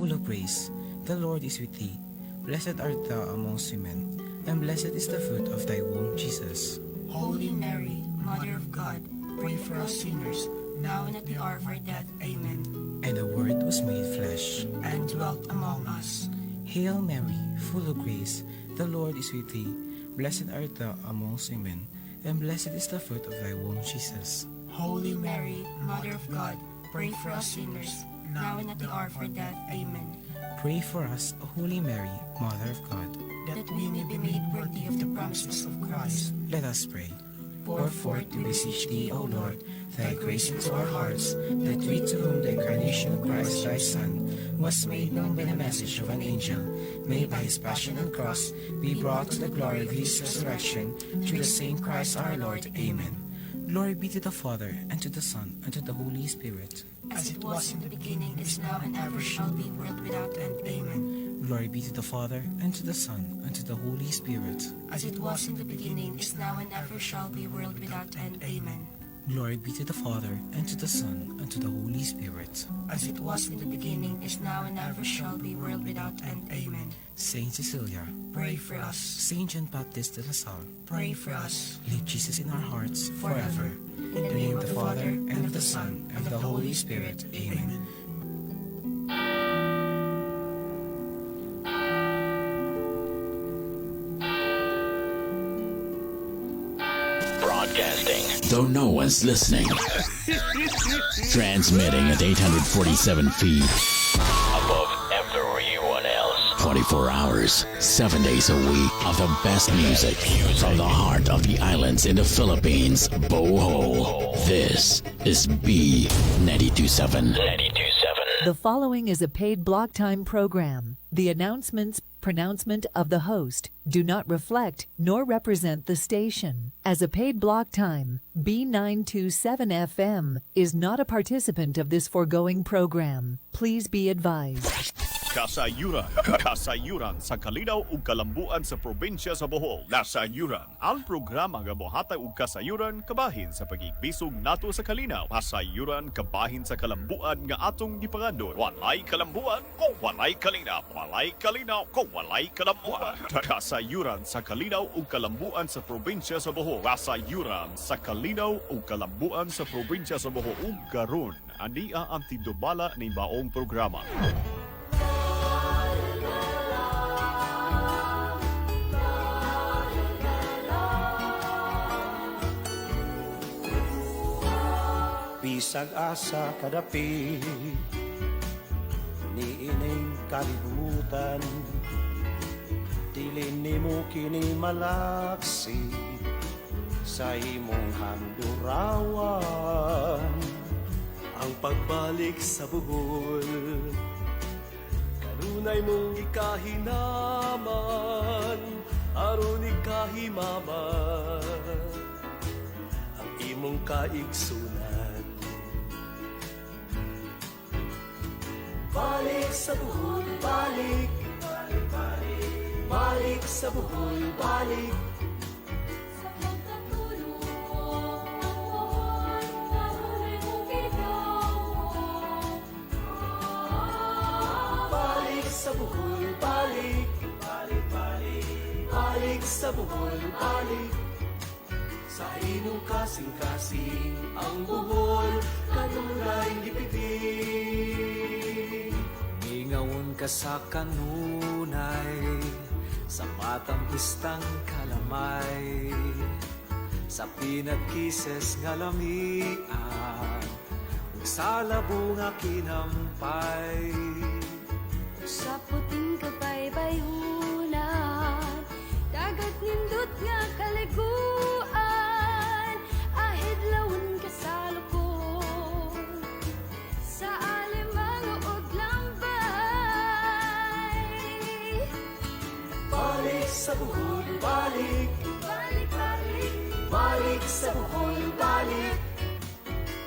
full of grace, the Lord is with thee. Blessed art thou amongst women, and blessed is the fruit of thy womb, Jesus. Holy Mary, Mother of God, pray for us sinners, now and at the hour of our death. Amen. And the Word was made flesh, And dwelt among us. Hail Mary, full of grace, the Lord is with thee. Blessed art thou amongst women, and blessed is the fruit of thy womb, Jesus. Holy Mary, Mother of God, pray for us sinners, now and at the hour of our death. Amen. Pray for us, O Holy Mary, Mother of God. That we may be made worthy of the promises of Christ. Let us pray. Pour forth, we beseech thee, O Lord, thy grace into our hearts, that we, to whom the incarnation of Christ thy Son was made known by the message of an angel, may by his passion and cross be brought to the glory of his resurrection, through the same Christ our Lord. Amen. Glory be to the Father, and to the Son, and to the Holy Spirit. As it was in the beginning, is now, and ever shall be, world without end. Amen. Glory be to the Father, and to the Son, and to the Holy Spirit. As it was in the beginning, is now, and ever shall be, world without end. Amen. Glory be to the Father, and to the Son, and to the Holy Spirit. As it was in the beginning, is now, and ever shall be, world without end. Amen. Saint Cecilia, Pray for us. Saint John Baptist de La Salle, Pray for us. lead Jesus in our hearts Forever. In the name of the Father, and of the Son, and of the Holy Spirit. Amen. Broadcasting, though no one's listening. Transmitting at 847 feet. Above everyone else. 24 hours, 7 days a week of the best music from the heart of the islands in the Philippines, Bohol. This is B927. The following is a paid block time program. The pronouncement of the host do not reflect nor represent the station. As a paid block time, B927 FM is not a participant of this foregoing program. Please be advised. Kasayuran sa kalinaw ug kalambuan sa probinsya sa Bohol. Kasayuran, ang programa nga mohatag og kasayuran kabahin sa pag-igbisog nato sa kalinaw. Kasayuran kabahin sa kalambuan nga atong gipangandon. Walay kalambuan kung walay kalinaw. Walay kalinaw kung walay kalambuan. Kasayuran sa kalinaw ug kalambuan sa probinsya sa Bohol. Kasayuran sa kalinaw ug kalambuan sa probinsya sa Bohol. Ug karon ania ang tindubala ni baong programa. Bisag asa kadapi niining kalibutan, dili nimo kini malaksi sa imong handurawan. Ang pagbalik sa Bohol, kanunay mong ikahinaman, aron ikahimaman ang imong kaigsunan. Balik sa Bohol, balik, balik, balik, balik sa Bohol, balik. Sa pagkatulong, nangunay mong bitawan. Balik sa Bohol, balik, balik, balik, balik sa Bohol, balik. Sa imong kasing-kasing ang Bohol, kanunay gipitin. Ngawon ka sa kanunay, sa matang pistang kalamay, sa pinagkises nga lamian, ug sa labunga kinampay. Sa puting kabaybayunan, dagat nindot nga kaliguan, ahid lawon ka sa lukon, sa alimang og lambay. Balik sa Bohol, balik, Balik, balik, balik sa Bohol, balik.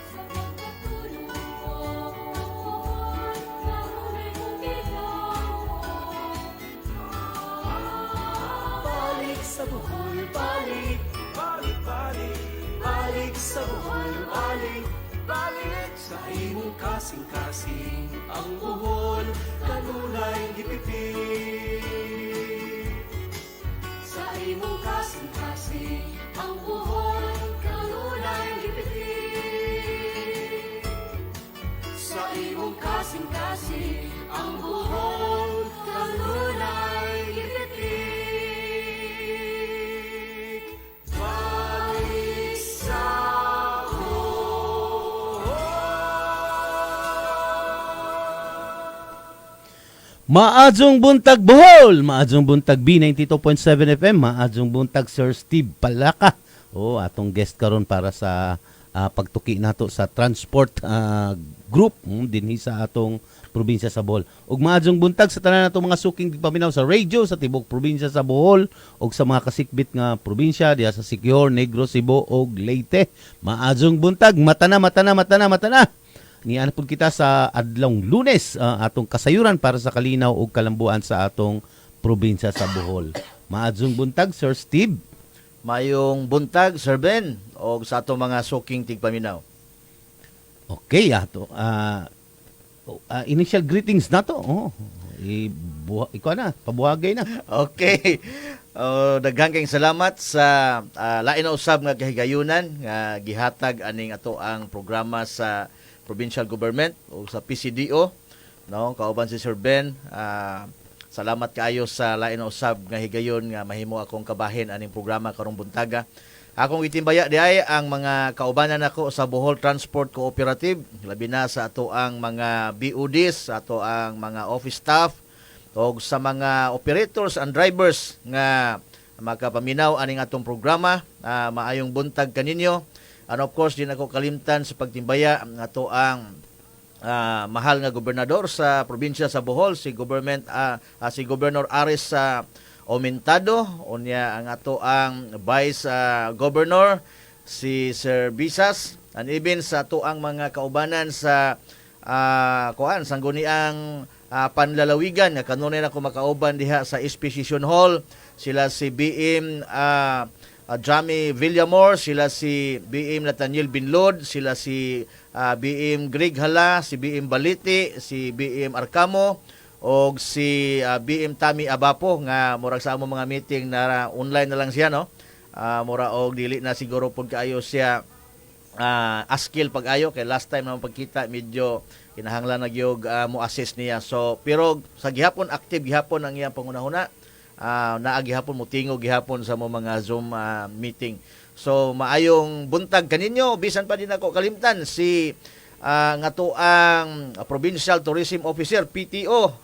sa pagkatulong, nangunay mong bitawan. Balik sa Bohol, balik, balik, balik, balik sa Bohol, balik, balik. Sa imong kasing-kasing ang Bohol, kanunay ang buhol kanunay gipitik. Balik sa Maadzong buntag Bohol, maadzong buntag B92.7 FM, maadzong buntag Sir Steve Palaka. Atong guest karon para sa pagtuki nato sa transport group dinhi sa atong probinsya sa Bohol. Ug maadzong buntag sa tanan nato mga suking paminaw sa radio sa tibok probinsya sa Bohol ug sa mga kasikbit nga probinsya diha sa Siquijor, Negros, Cebu ug Leyte. Maadzong buntag, matana. Niyan po kita sa adlong Lunes atong kasayuran para sa kalinaw ug kalambuan sa atong probinsya sa Bohol. Maadzong buntag Sir Steve. Mayong buntag Sir Ben o sa atong mga suking tigpaminaw. Okay ato. Initial greetings na to. Ikaw na, pabuhagay na. Okay. Daghang kayong salamat sa lain na usab nga kahigayunan nga gihatag aning ato ang programa sa provincial government o sa PCDO, no, kauban si Sir Ben. Salamat kaayo sa lain na usab nga higayon nga mahimo akong kabahin aning programa karong buntaga. Akong itimbaya diay ang mga kaubanan nako sa Bohol Transport Cooperative, labi na sa ato ang mga BODs, sa ato ang mga office staff o sa mga operators and drivers nga makapaminaw aning atong programa. Maayong buntag kaninyo. And of course, din ako kalimtan sa pagtimbaya nga to ang mahal nga gobernador sa probinsya sa Bohol, si Governor Aris Aumentado, unya ang ato ang Vice Governor si Sir Bisas, and even sa ato ang mga kaubanan sa sangguniang panlalawigan nga kanunay na ko makauban diha sa Exposition Hall, sila si BM Jamie Villamor, sila si BM Nathaniel Binlod, sila si BM Greg Hala, si BM Baliti, si BM Arcamo, o si BM Tami Abapo nga murag sa among mga meeting na online na lang siya, no? Mura og dili na siguro pud kaayo siya askil pag-ayo kay last time na pagkita medyo kinahanglan nagyog mo assist niya. So pero sa gihapon active gihapon ang iyang pangunahuna. Naagihapon mo tingog gihapon sa mo mga Zoom meeting. So maayong buntag kaninyo, bisan pa din ako kalimtan si nga to ang Provincial Tourism Officer PTO,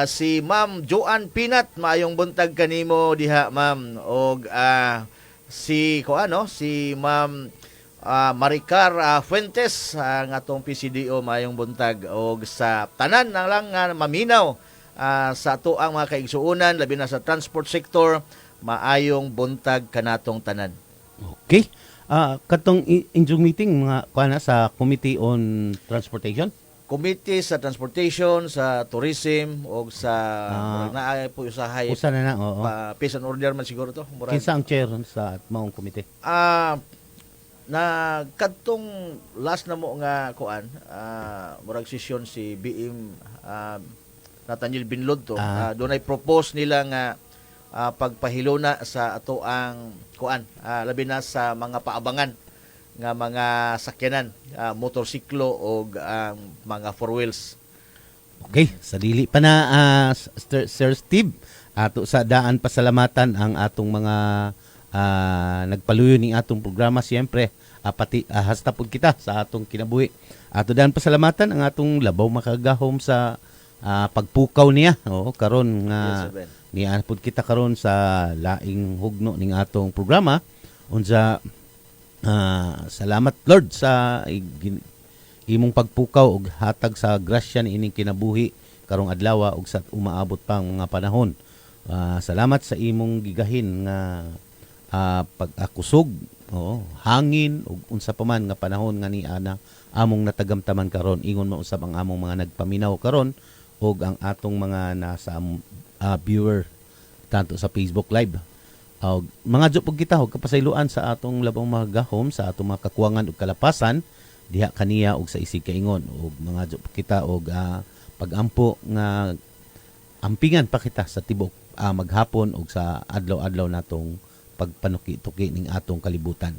si Ma'am Joanne Pinat. Maayong buntag kanimo diha ma'am. Og si Ma'am Maricar Fuentes nga tong PCDO, maayong buntag. Og sa tanan na lang nga maminaw sa ato ang mga kaigsuunan, labi na sa transport sector, maayong buntag kanatong tanan. Okay. Katong inyong meeting mga kuana sa Committee on Transportation? Committee sa Transportation, sa Tourism, o sa naay po usahay. Usa na oo. Peace and order man siguro to. Kinsa ang chair sa maong committee? Na kadtong last na mo nga kuan, murag session si BM Nathaniel Binlod to. Doon ay propose nila nga pagpahilo na sa ato ang kuan, labi na sa mga paabangan nga mga sakyanan, motorsiklo o mga four wheels. Okay, sa dili pa na Sir Steve, ato sa daan pasalamatan ang atong mga nagpaluyo ning atong programa, siyempre pati hasta pud kita sa atong kinabuhi. Ato daan pasalamatan ang atong labaw makagahom sa pagpukaw niya karon nga niya pud kita karon sa laing hugno ning atong programa. Unsa salamat Lord sa imong pagpukaw og hatag sa grasya ni ining kinabuhi karong adlaw ug sa umaabot pang mga panahon. Salamat sa imong gigahin nga pag-akusog, hangin ug unsa pa man nga panahon nga ni ana among natagamtaman karon. Ingon mo usab ang among mga nagpaminaw karon ug ang atong mga nasa viewer tanto sa Facebook Live. Mga job kita og kapasayloan sa atong labang mga gahom, sa atong mga kakuwangan ug kalapasan diha kaniya ug sa isig kaingon, ug mga job kita og pagampo nga ampingan pa kita sa tibok maghapon ug sa adlaw-adlaw natong pagpanuki-tuki ning atong kalibutan.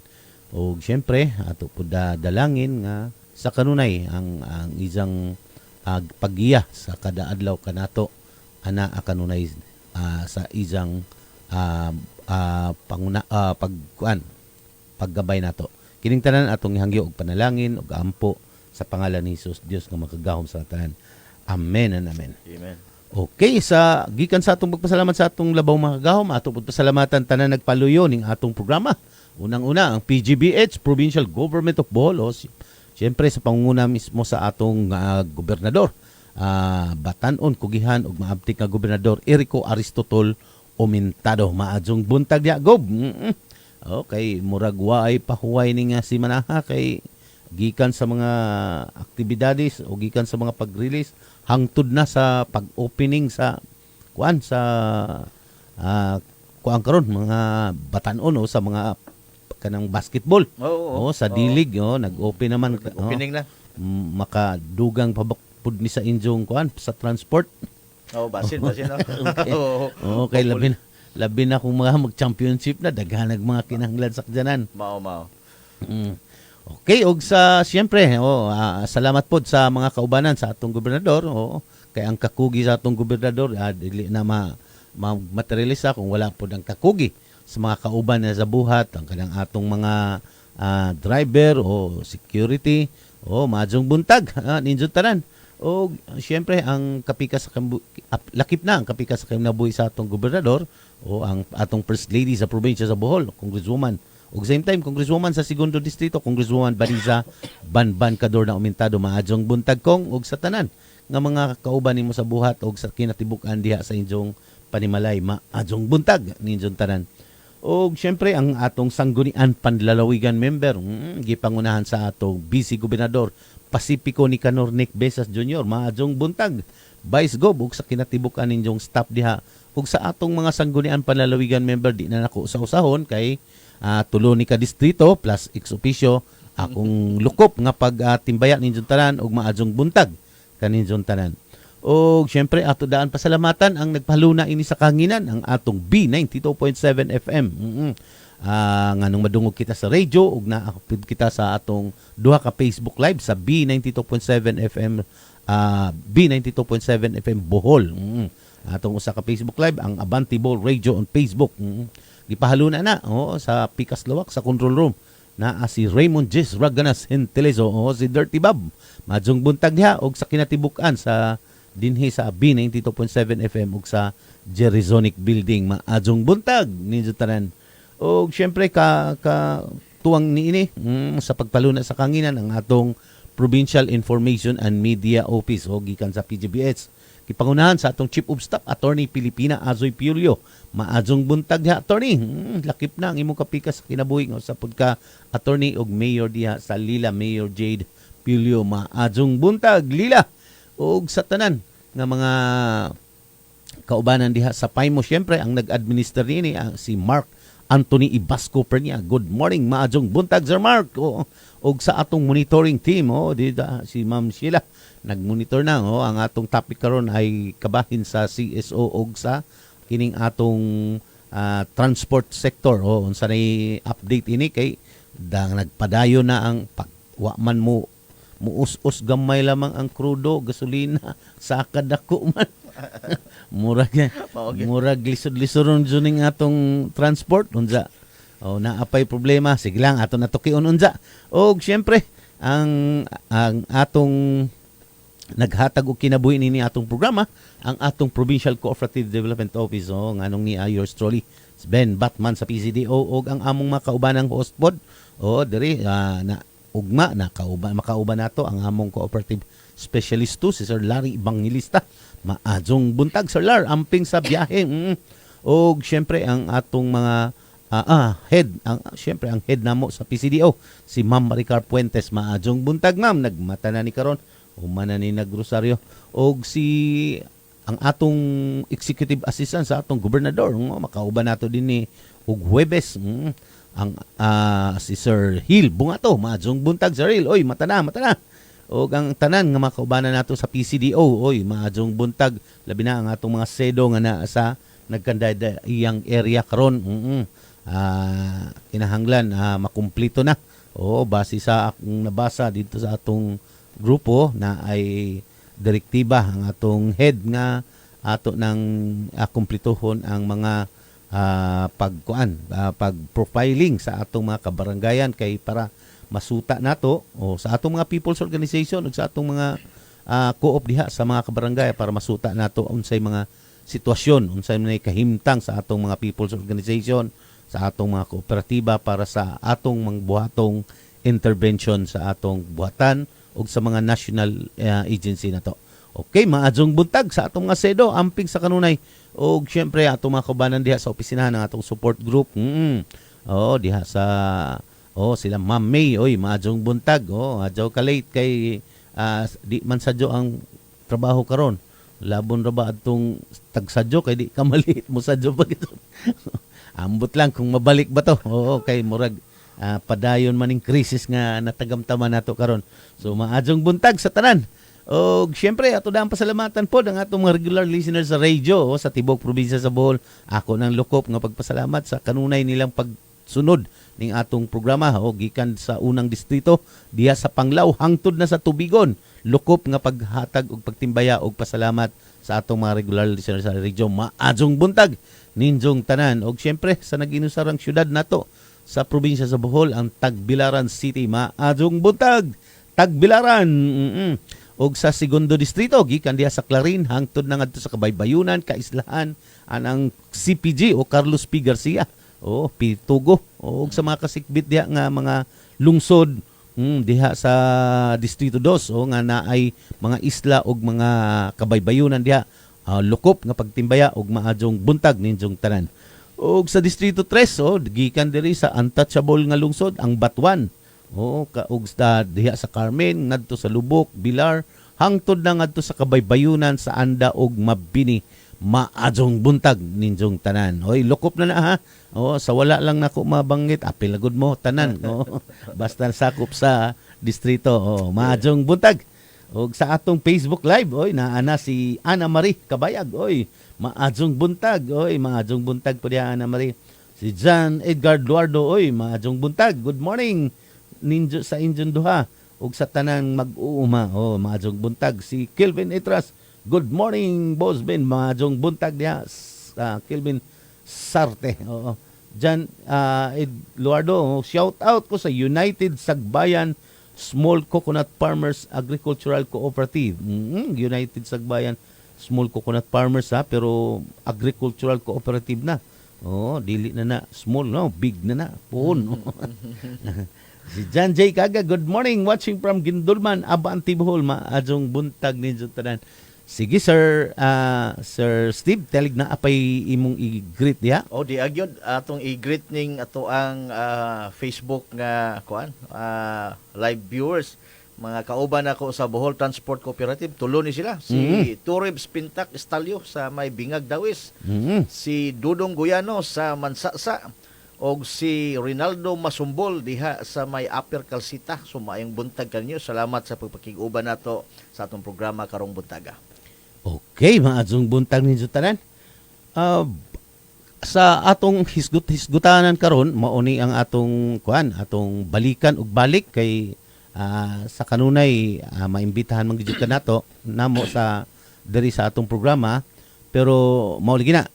Ug syempre ato pud dalangin nga sa kanunay ang isang paggiya sa kada adlaw kanato ana kanunay sa isang paggabay nato. Kining tanan atong ihangyo og panalangin ug ampo sa pangalan ni Jesus Dios nga makagahom sa tanan. Amen and amen. Amen. Okay, sa gikan sa atong pagpasalamat sa atong labaw mga kagahom, atong pagpasalamatan tanan nagpaluyo ning atong programa. Unang-una ang PGBH, Provincial Government of Bohol, siyempre sa pangunguna mismo sa atong gobernador, Batan-on Kugihan ug maabtik nga gobernador Erico Aristotol Omintado. Maadjong buntag diha gob. Okay, murag waay pahuway ni nga si Manaha kay gikan sa mga aktibidades o gikan sa mga pag-release hangtod na sa pag-opening sa kuan sa kuan karon mga Batan-on o sa mga kanang basketball. Sa dilig nag-open naman opening na. Makadugang pabakpud ni sa injong kuan sa transport. Basin. Okay, labi na kung mga mag-championship na daghanag mga kinahanglan sa kadanan. Mao. Okay, og sa siyempre, salamat pod sa mga kaubanan sa atong gobernador. Kay ang kakugi sa atong gobernador dili na materialisa kung wala pod ang kakugi sa mga kauban na sa buhat, ang kanang atong mga driver o security maadjong buntag ninyo tanan. O siyempre ang kapika sa lakip na ang kapika sa kinabuhi sa atong gobernador o ang atong first lady sa probinsya sa Bohol, Congresswoman. Ug same time Congresswoman sa Segundo Distrito, Congresswoman Baniza Banban Kador na Omintado. Maadjong buntag kong ug sa tanan nga mga kauban nimo sa buhat ug sa kinatibuk-an diha sa inyong panimalay. Maadjong buntag ninyong tanan. O siyempre ang atong sanggunian panlalawigan member gipangunahan sa atong Vice Gobernador Pacifico Nicanor Nick Besas Jr. Maadjong buntag. Vice Gob ug sa kinatibukan ninyong staff diha ug sa atong mga sanggunian panlalawigan member di na nako usah-usahon kay tulo ni ka distrito plus ex officio akong lukop nga pagtimbaya ninyong tanan ug maadjong buntag kaninyong tanan. O siyempre ato daan pasalamatan ang nagpahaluna ini sa kanginan ang atong B92.7 FM. Nganong madungog kita sa radio ug naakapid kita sa atong duha ka Facebook Live sa B92.7 FM B92.7 FM Bohol. Atong usa ka Facebook Live ang Abanti Bohol Radio on Facebook. Gipahaluna na sa Pikas Lawak sa control room na si Raymond Jess Raganas Hentelezo si Dirty Bob. Madjong buntag diha og sa kinatibuk-an sa dinhi sa B92.7 FM ug sa Jerizonic Building. Maadjong buntag ninyo tanan. O siyempre tuwang niini sa pagpaluna sa kanginan ang atong Provincial Information and Media Office o gikan sa PGBH. Kipangunahan sa atong Chief of Staff Attorney Pilipina Azoy Piulio. Maadjong buntag diha attorney. Lakip na ang imong kapika sa kinabuhi sa pagka attorney og mayor diha sa Lila, Mayor Jade Piulio. Maadjong buntag Lila. Og sa tanan nga mga kaubanan diha sa Paimo, siyempre ang nag-administer niini si Mark Anthony Ibasco Pernia. Good morning, maadjong buntag Sir Mark. Og sa atong monitoring team dida si Ma'am Sheila nagmonitor na ang atong topic karon ay kabahin sa CSO og sa kining atong transport sector. Unsa nay update ini kay nagpadayon na ang wa man mo muus-us gamay lamang ang krudo, gasolina, sakad ako man. murag lisod-lisoron juning atong transport unsa. Naapay problema, sige lang ato natukion unsa. Og syempre ang atong naghatag og kinabuhi nini atong programa ang atong Provincial Cooperative Development Office nganong ni yours truly Ben Batman sa PCDO og ang among mga kaubanang host pod diri na ugma na makauban nato ang among cooperative specialist si Sir Larry Evangelista. Maadjong buntag Sir Lar amping sa biyahe. Og syempre ang atong mga syempre ang head namo sa PCDO si Ma'am Maricar Puentes. Maadjong buntag ma'am, nagmata na ni karon humana ni nagrosaryo. Og ang atong executive assistant sa atong gobernador makauban nato din ni og Huwebes ang si Sir Hill Bungato. Maadjong buntag Sir Hill, oy mata na. O ang tanan nga makaubanan nato sa PCDO, oy maadjong buntag labi na ang atong mga sedo nga naa sa nagkandida iyang area karon. Kinahanglan makumpleto na. Base sa akong nabasa dito sa atong grupo na ay direktiba ang atong head nga ato ng kumplituhon ang mga pag-profiling sa atong mga kabarangayan kay para masuta nato o sa atong mga people's organization ug sa atong mga co-op diha sa mga kabarangay para masuta nato unsay mga sitwasyon, unsay may kahimtang sa atong mga people's organization, sa atong mga kooperatiba para sa atong mga buhatong intervention sa atong buhatan ug sa mga national agency nato. Okay, maadjong buntag sa atong mga sedo amping sa kanunay ug syempre atong mga kaubanan diha sa opisinahan ng atong support group. Diha sa sila Ma'am May, maadjong buntag. Adjaw ka late kay di man sadyo ang trabaho karon. Labon ra ba adtong tagsadyo kay di ka maliit mo sadyo pa gito. Ambot lang kung mabalik ba to. Kay murag padayon maning krisis nga natagamtaman nato karon. So maadjong buntag sa tanan. O syempre ato daang pasalamatan po ang atong mga regular listeners sa radio sa tibok probinsya sa Bohol. Ako nang lukop nga pagpasalamat sa kanunay nilang pagsunod ning atong programa gikan sa unang distrito diha sa Panglao hangtod na sa Tubigon. Lukop nga paghatag og pagtimbaya og pasalamat sa atong mga regular listeners sa radio. Maadjong buntag ninjong tanan. Og syempre sa nag-inusarang syudad nato sa probinsya sa Bohol ang Tagbilaran City. Maadjong buntag Tagbilaran. Og sa segundo distrito gikan diha sa Clarin hangtod na ngadto sa Kabaybayunan, Kaislahan anang CPG o Carlos P. Garcia Pitugo og sa mga kasikbit diha nga mga lungsod diha sa distrito 2 nga naay mga isla og mga kabaybayunan diha. Lukop nga pagtimbaya og maadjong buntag ninjong tanan. Og sa distrito 3 gikan diri sa untouchable nga lungsod ang Batuan. Ug sa diha sa Carmen ngadto sa Lubok, Bilar hangtod na ngadto sa Kabaybayunan sa Anda ug Mabini. Maadjong buntag ninjong tanan. Lukop na ha. Sa wala lang nako mabanggit apilagod mo tanan. Basta sakop sa distrito. Maadjong buntag. Og sa atong Facebook Live naana si Ana Marie Kabayag. Maadjong buntag. Maadjong buntag po diha Ana Marie. Si John Edgar Duardo maadjong buntag. Good morning ninjo sa Injon duha ug sa tanan mag-uuma. Maadjong buntag. Si Kelvin Etras. Good morning Boss Ben. Maadjong buntag diha Kelvin Sarte. Jan Eduardo, shout out ko sa United Sagbayan Small Coconut Farmers Agricultural Cooperative. United Sagbayan Small Coconut Farmers pero agricultural cooperative na. Dili na small big na puon. Si John J. Kaga, good morning, watching from Gindulman, Abanti Bohol. Maadjong buntag ninyo tanan. Sige sir, Sir Steve, telig na apay imong i-greet diha? Di agyod atong i-greet ning ato ang Facebook nga live viewers. Mga kauban ako sa Bohol Transport Cooperative, tulo ni sila. Si Turib Spintak Estalyo sa may Bingag Dawis. Si Dudong Guyano sa Mansasa. Og si Rinaldo Masumbol diha sa may Upper Calcita. Sumayong buntag kanyo. Salamat sa pagpakig-uban nato sa atong programa karong buntaga. Okay, maadjong buntag ninyo tanan. Sa atong hisgutanan karon mauni ang atong atong balikan ug balik kay sa kanunay maimbitahan man gyud kanato namo sa diri sa atong programa. Pero mauli gina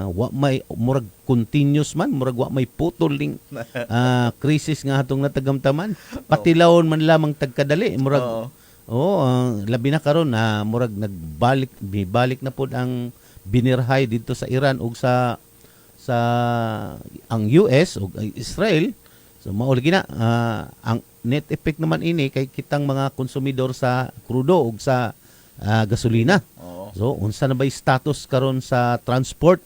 wa may murag continuous man, murag wa may putol ning krisis nga atong natagamtaman. Patilawon man lamang tagkadali murag labi na karon murag balik na pod ang binirhay dito sa Iran ug sa ang US ug Israel. So mauli gina ang net effect naman ini kay kitang mga konsumidor sa krudo ug sa gasolina. So unsa na bay status karon sa transport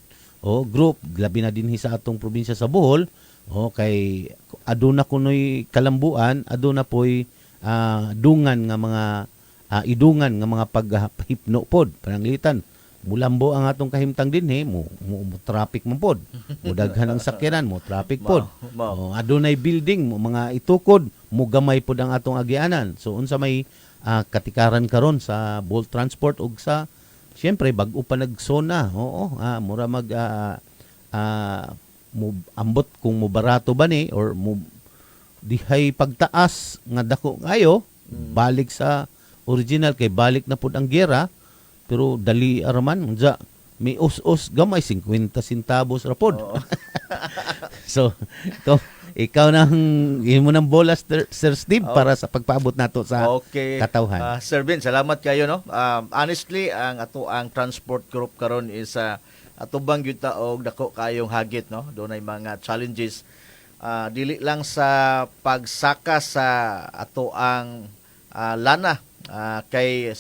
group labi na dinhi sa atong probinsya sa Bohol kay aduna kunoy kalambuan, aduna poy dungan nga mga idungan nga mga paghipno pod pananglitan. Mulambo ang atong kahimtang dinhi mo traffic man pod. Daghan ang sakyanan mo traffic pod. Adunay building mo mga itukod mo gamay pod ang atong agianan. So unsa may katikaran karon sa Bohol Transport ug sa siyempre bag-o pa nagsona. Mura mag ambot kung mo barato ba ni or mo dihay pagtaas nga dako kayo balik sa original kay balik na pud ang gera pero dali araman unsa may us-us gamay 50 centavos ra pod. So ikaw nang imo nang bola Sir Steve para sa pagpaabot nato sa katawhan. Sir Ben, salamat kayo no. Honestly, ang ato ang transport group karon is atubang gyud ta og dako kayong hagit no. Dunay mga challenges dili lang sa pagsaka sa ato ang lana kay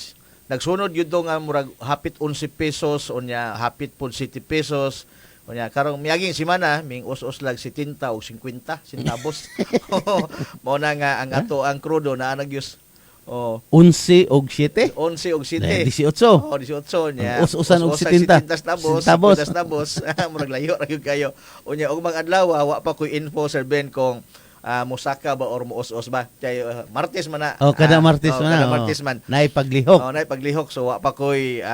nagsunod yun nga murag hapit 11 pesos unya hapit pud 7 pesos unya karong miaging semana ming us-us lag 70 o 50 centavos. Mo na nga ang ato ang krudo na nagyos 11 og 7 11 og 7 18 18 nya us-usan og 70 centavos murag layo ra gyud kayo unya og mga adlaw wa pa ko info Sir Ben kung musaka ba or muos-os ba kay Martes man na kada Martes man kada Martes man naipaglihok naipaglihok so wa pa koy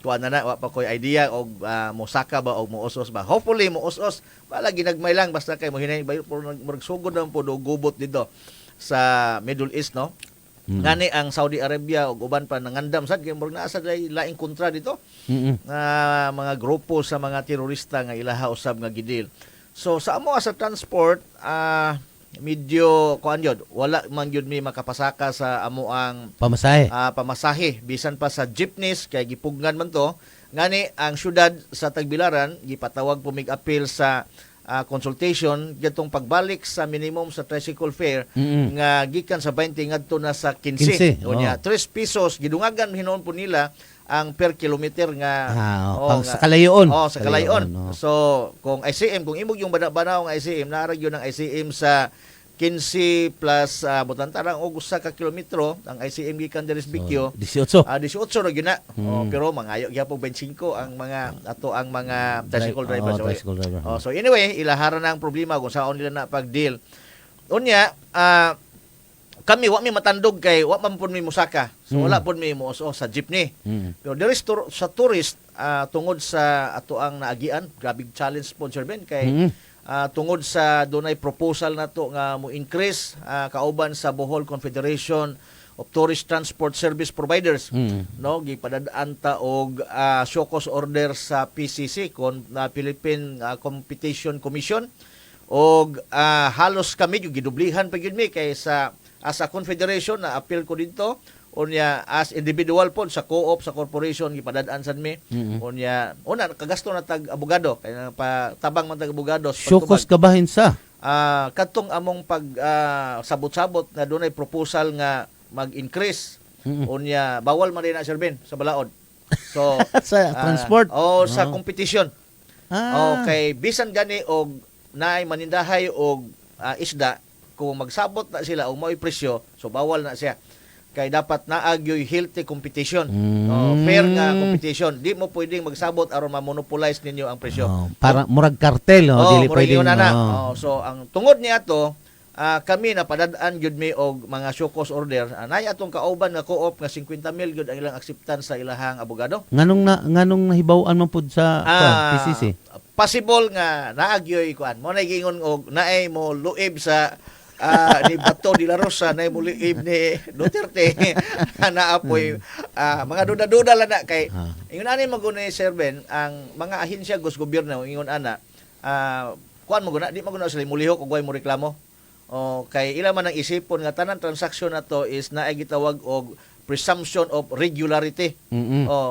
kuan na wa pa koy idea og musaka ba og muos-os ba hopefully muos-os wala ginagmay lang basta kay mo hinay murag sugod na po gubot dito sa Middle East no. Ngani ang Saudi Arabia ug uban pa nangandam sad kay murag naa sad laing kontra dito nga mga grupo sa mga terorista nga ilaha usab nga gidil. So sa amo sa transport medyo kuan yun, wala man yun may makapasaka sa amo ang pamasahe bisan pa sa jeepneys kay gipugnan man to ngani ang syudad sa Tagbilaran gipatawag pumig appeal sa consultation gatong pagbalik sa minimum sa tricycle fare nga gikan sa 20 ngadto na sa 15 unya 3 pesos gidungagan hinon po nila ang per kilometer nga sa kalayon. Sa kalayon. So, kung ICM, kung imog yung banaw ng ICM, narag yun ang ICM sa 15 plus butantarang og usa ka kilometro ang ICM gikan diri sa Bicchio 18 ra gyud na pero mangayo gyapon 25 ang mga ato ang mga tricycle drivers so anyway ilaharan na ang problema kung saan nila na pag-deal unya kami wa mi matandog kay wa man pud mi musaka so wala pud mi mo sa jeepney pero there is sa tourist tungod sa ato ang naagian grabe challenge sponsor Ben kay tungod sa dunay proposal nato nga mo increase kauban sa Bohol Confederation of Tourist Transport Service Providers no gipadadaan ta og show cause order sa PCC Philippine Competition Commission og halos kami yung gidublihan pa gyud mi kay sa as a confederation na appeal ko dito unya as individual po sa co-op sa corporation gipadad-an sad mi unya una kagasto na tag abogado kay tabang man tag abogado syukos kabahin sa kadtong among pag sabot-sabot na dunay proposal nga mag-increase unya bawal man rin na Sir Ben sa balaod so sa transport sa competition okay bisan gani og naay manindahay og isda kung magsabot na sila o may presyo, so bawal na siya. Kay dapat naagyoy healthy competition. Fair nga competition. Di mo pwedeng magsabot aron ma-monopolize ninyo ang presyo. Para murag kartel, dili pwedeng. So ang tungod niya to, kami na padadaan gyud mi og mga show cause order. Nay atong kauban nga co-op nga 50 mil gyud ang ilang acceptance sa ilahang abogado. Nganong nahibaw-an man pud sa PCC? Possible nga naagyoy kuan. Mo na gingon og naay mo luib sa ni Bato de la Rosa na muliib ni Duterte naapoy mga duda-duda lang na kay ingon ani magunay Sir Ben ang mga ahensya gos gobyerno ingon ana kuan mo guna di maguna sila mulihok og way mo reklamo kay ila man ang isipon nga tanan transaksyon nato is naay gitawag og presumption of regularity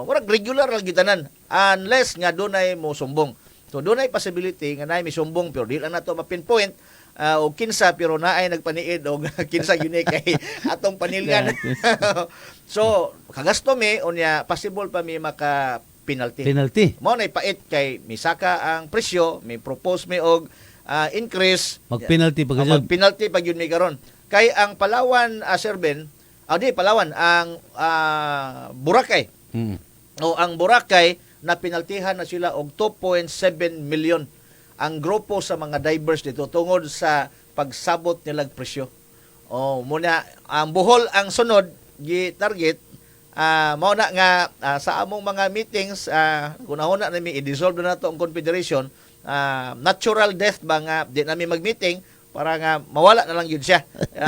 murag regular lang gitanan unless nga dunay mo sumbong so dunay possibility nga naay mi sumbong pero di lang nato ma-pinpoint o kinsa pero naay nagpaniid og kinsa gyud kay atong panilyan. So kagasto mi unya possible pa mi maka penalty. Mo nay pait kay misaka ang presyo, mi propose mi og increase mag-penalty pag yun mi karon. Kay ang Palawan Sir Ben, Palawan ang Boracay. O ang Boracay na penaltihan na sila og 2.7 million ang grupo sa mga divers dito tungod sa pagsabot nilang presyo. Muna ang Bohol ang sunod gi-target mao na nga sa among mga meetings kunahon na mi i-dissolve na nato ang confederation natural death ba nga di nami mag-meeting para nga mawala na lang yun siya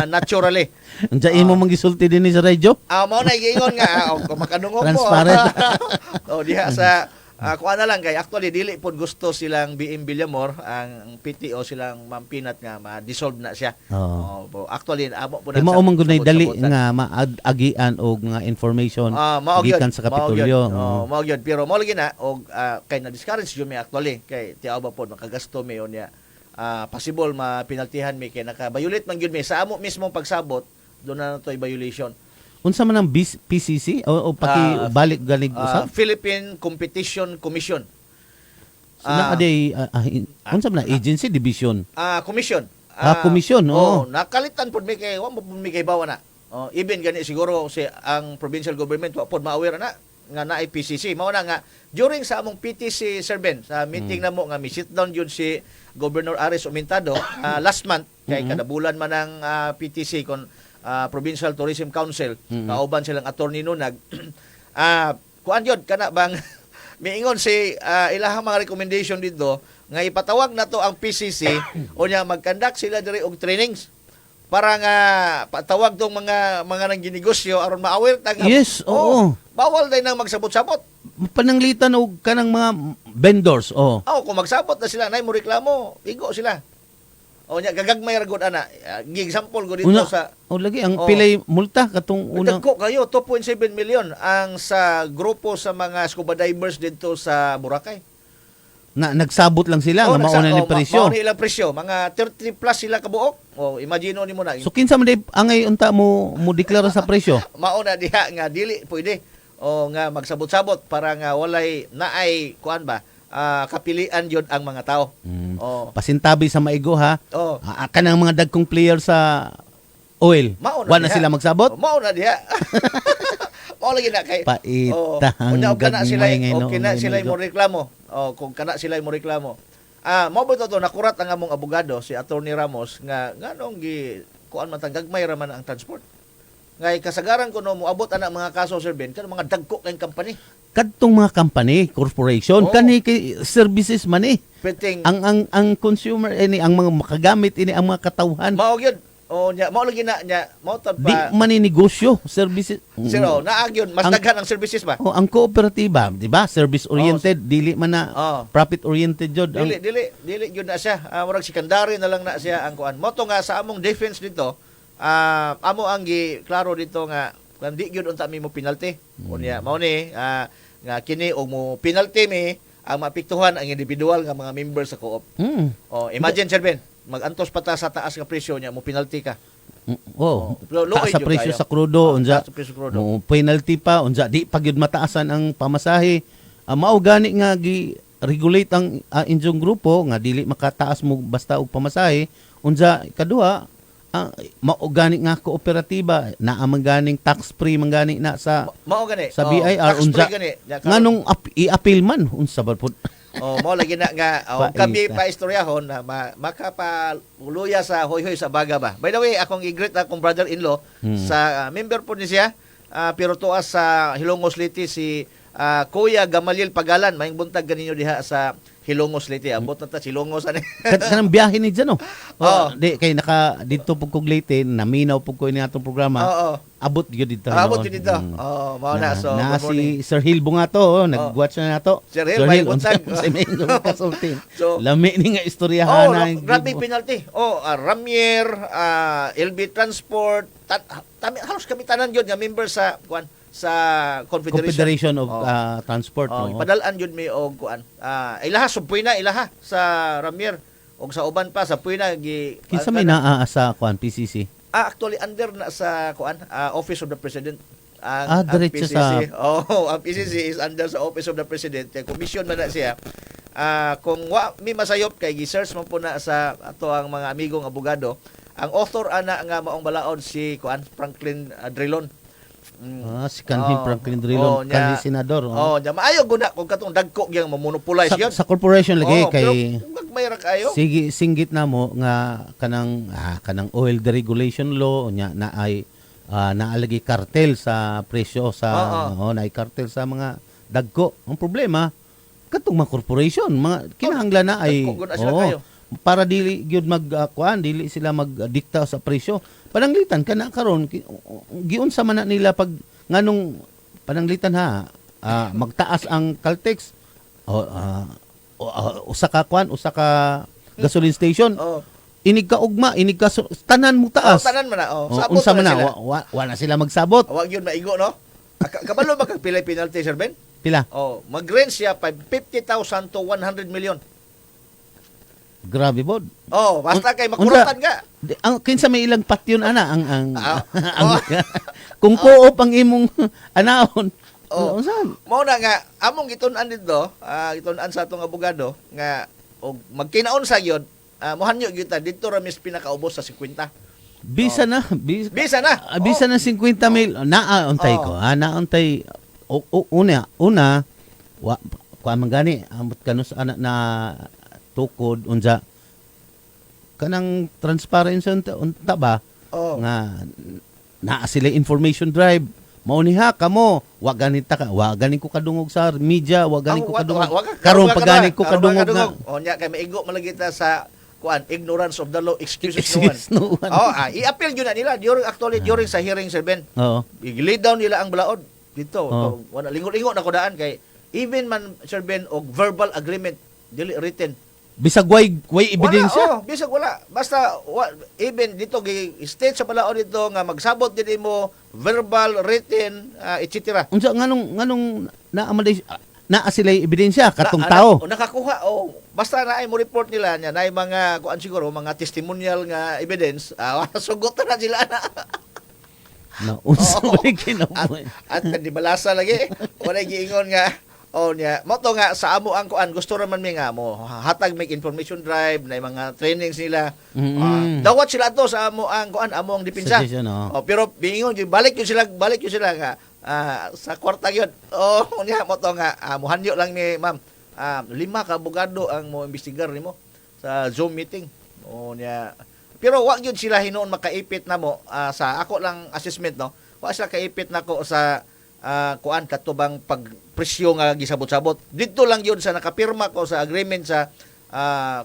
naturally. Unsa imo mangisulti dinhi sa radyo? Mao na giingon nga kung makadungog mo. Transparent. Diha sa kuha na lang kay actually dili pod gusto silang BM Villamor ang PTO silang Ma'am Pinat nga ma-dissolve na siya. Actually amo po na mao man gunay dali sabot-sabotan. nga maagian og nga information mao gyud gikan sa Kapitolyo. mao gyud pero mao lagi na og kay na discourage jud mi actually kay tiaw ba pod makagasto mi unya possible mapinaltihan mi kay naka-violate man gyud mi sa amo mismong pagsabot do na toy violation. Unsa man ang PCC o paki-balik ganig usab? Philippine Competition Commission. Sila aday unsa man agency division? Commission. Commission, nakalitan pod mi kay wa mo pod mi kay bawa na. Even gani siguro si ang provincial government wa pod ma-aware na nga naay PCC. Mao na nga during sa among PTC Sir Ben sa meeting namo nga mi sit down jud si Governor Ares Umintado last month kay kada bulan man ang PTC kon Provincial Tourism Council kauban silang attorney nunag kuan jud kana bang miingon si ilahang mga recommendation dito nga ipatawag na to ang PCC unya mag-conduct sila diri og trainings para nga patawag tong mga nang ginegosyo aron ma-aware ta nga Yes, oo. bawal day nang magsabot-sabot. Pananglitan og kanang mga vendors. Kung magsabot na sila nay mo reklamo, igo sila. Nya gagagmay ra gud ana. Gi-example gud dito sa lagi ang pilay multa katong unang dagko kayo 2.7 million ang sa grupo sa mga scuba divers dito sa Boracay. Nagsabot lang sila nga mauna ni presyo. Mauna ilang presyo, mga 30 plus sila kabuok. Imagine nimo na. So kinsa man day angay unta mo deklara sa presyo? Mauna diha nga dili pwede nga magsabot-sabot para nga walay naay kuan ba kapilian yun ang mga tao. Pasintabi sa maigo ha. Kanang mga dagkong player sa oil. Wala na sila magsabot? Mauna diha. Mao lagi na kay paitang kana sila kina sila mo reklamo. Kung kana sila mo reklamo. Mao ba to nakurat ang among abogado si Attorney Ramos nga nganong gi kuan man tang gagmay ra man ang transport. Ngay kasagaran ko no moabot ana mga kaso Sir Ben kan mga dagko kay company. Kadtong mga company, corporation, kani kay services man ang consumer ini ang mga makagamit ini ang mga katawhan. Mao gyud. Mao lagi na mao ta Di maninegosyo, services. Siro, naagyon mas daghan ang services ba? Ang kooperatiba, di ba? Service oriented, dili man na profit oriented jud. Dili gyud na siya. Murag secondary na lang na siya ang kuan. Mo to nga sa among defense dito, amo ang klaro dito nga di gyud unta mi mo penalty. Unya mao ni nga kini og mo penalty mi ang mapiktuhan ang individual nga mga member sa co-op. Imagine Sir Ben, mag-antos pa ta sa taas nga presyo niya mo penalty ka. Taas sa presyo sa krudo, unsa mo penalty pa, unsa di pa gyud mataasan ang pamasahe. Mao gani nga gi-regulate ang inyong grupo nga dili makataas mo basta og pamasahe. Unsa kaduha, maugani nga kooperatiba na amang ganing tax free mangani na sa sa BIR unsa nganong i-appeal man unsa ba pud mao lagi na nga kami pa istoryahon na makapaluluya sa hoy-hoy sa baga ba. By the way, akong i-greet akong brother-in-law sa member po ni siya pero tuas sa Hilongos Leyte si Kuya Gamaliel Pagalan, maing buntag ganinyo diha sa Hilongos Leyte. Abot na ta Hilongos ani. Kanang biyahe ni diyan di kay naka dito pug kog Leyte, naminaw pug ko ini atong programa. Abot gyud dito. Abot gyud dito. Mao na so. Na si Sir Hill Bungato, nag-watch na nato. Sir Hill may buntag sa main kasultin. Lami ni nga istoryahan na. Grabe penalty. Ramier, LB Transport, halos kami tanan gyud nga member sa kuan sa Confederation of Transport. Padalaan yun mi og kuan. Ilaha subpoy na ilaha sa Ramier og sa uban pa sa puy na kinsa may naa sa kuan PCC? Actually under na sa kuan Office of the President. Ang diretso sa ang PCC is under sa Office of the President. Commission man na siya. Kung wa mi masayop kay gi-search man po na sa ato ang mga amigong abogado, ang author ana nga maong balaod si kuan Franklin Drilon. Si kanhi Franklin Drilon, kanhi senador. Maayo guna kung katong dagko gyang mamonopolize yun. Sa corporation lagi kay mayra kayo. Sige singgit na mo nga kanang oil deregulation law nya na ay naalagi kartel sa presyo sa naay kartel sa mga dagko. Ang problema katong mga corporation, mga kinahanglan na ay para dili gyud magkuan, dili sila magdikta sa presyo. Pananglitan kana karon giunsa man na nila pag nganong pananglitan ha, magtaas ang Caltex usa ka gasoline station. Inig ka ugma, tanan mo taas. Tanan man na. Sabot Unsa man na na, sila. wala sila magsabot. Wag yun maigo, no? Kabalo ba kag pilay penalty, Sir Ben? Pila? Mag-range siya 50,000 to 100 million. Grabe bod. Basta kay makurutan ka. Ang kinsa may ilang patyon ana ang kung co-op ang imong anaon. Unsan? Mao na nga among gitun-an dito, gitun-an sa atong abogado nga og magkinaon sa gyud, mohanyo gyud ta dito ra mis pinakaubos sa 50. Bisa na, Bisa na. bisa na 50 mil. Naauntay ko. Naauntay una wa man gani amot kanus ana na tukod unsa kanang transparency unta ba nga naa sila information drive mao ni ha kamo wa ganin ko kadungog sa media, wa ganin ko kadungog karon pag ganin ko kadungog nga nya kay maigo malagita sa ignorance of the law, excuses no one. I-appeal yun na nila during sa hearing, Sir Ben. I-lay down nila ang balaod dito. Wala lingon-lingon na ko daan kay even man, Sir Ben, og verbal agreement dili written. Bisag way ebidensya. Bisag wala. Basta even dito state sa balaod dito nga magsabot din mo verbal, written, etc. Unsa nganong naa sila ebidensya katong tao. Nakakuha basta naay mo report nila nya naay mga kuan siguro mga testimonial nga evidence, sugot na sila na. Unsa man kinabuhi. At di balasa lagi. Wala giingon nga nya mo to nga sa amo ang kuan gusto ra man mi nga mo hatag make information drive na mga trainings nila. Dawat sila to sa amo ang kuan amo ang depensa. Pero bingon balik yun sila nga sa kwarta yun. Nya mo to nga muhanyo lang ni ma'am. 5 ka abogado ang mo imbestigar nimo sa Zoom meeting. Nya pero wa gyud sila hinuon makaipit na mo sa ako lang assessment, no. Wa sila kaipit nako sa kuan katubang pagpresyo nga gisabot-sabot. Dito lang yun sa nakapirma ko sa agreement sa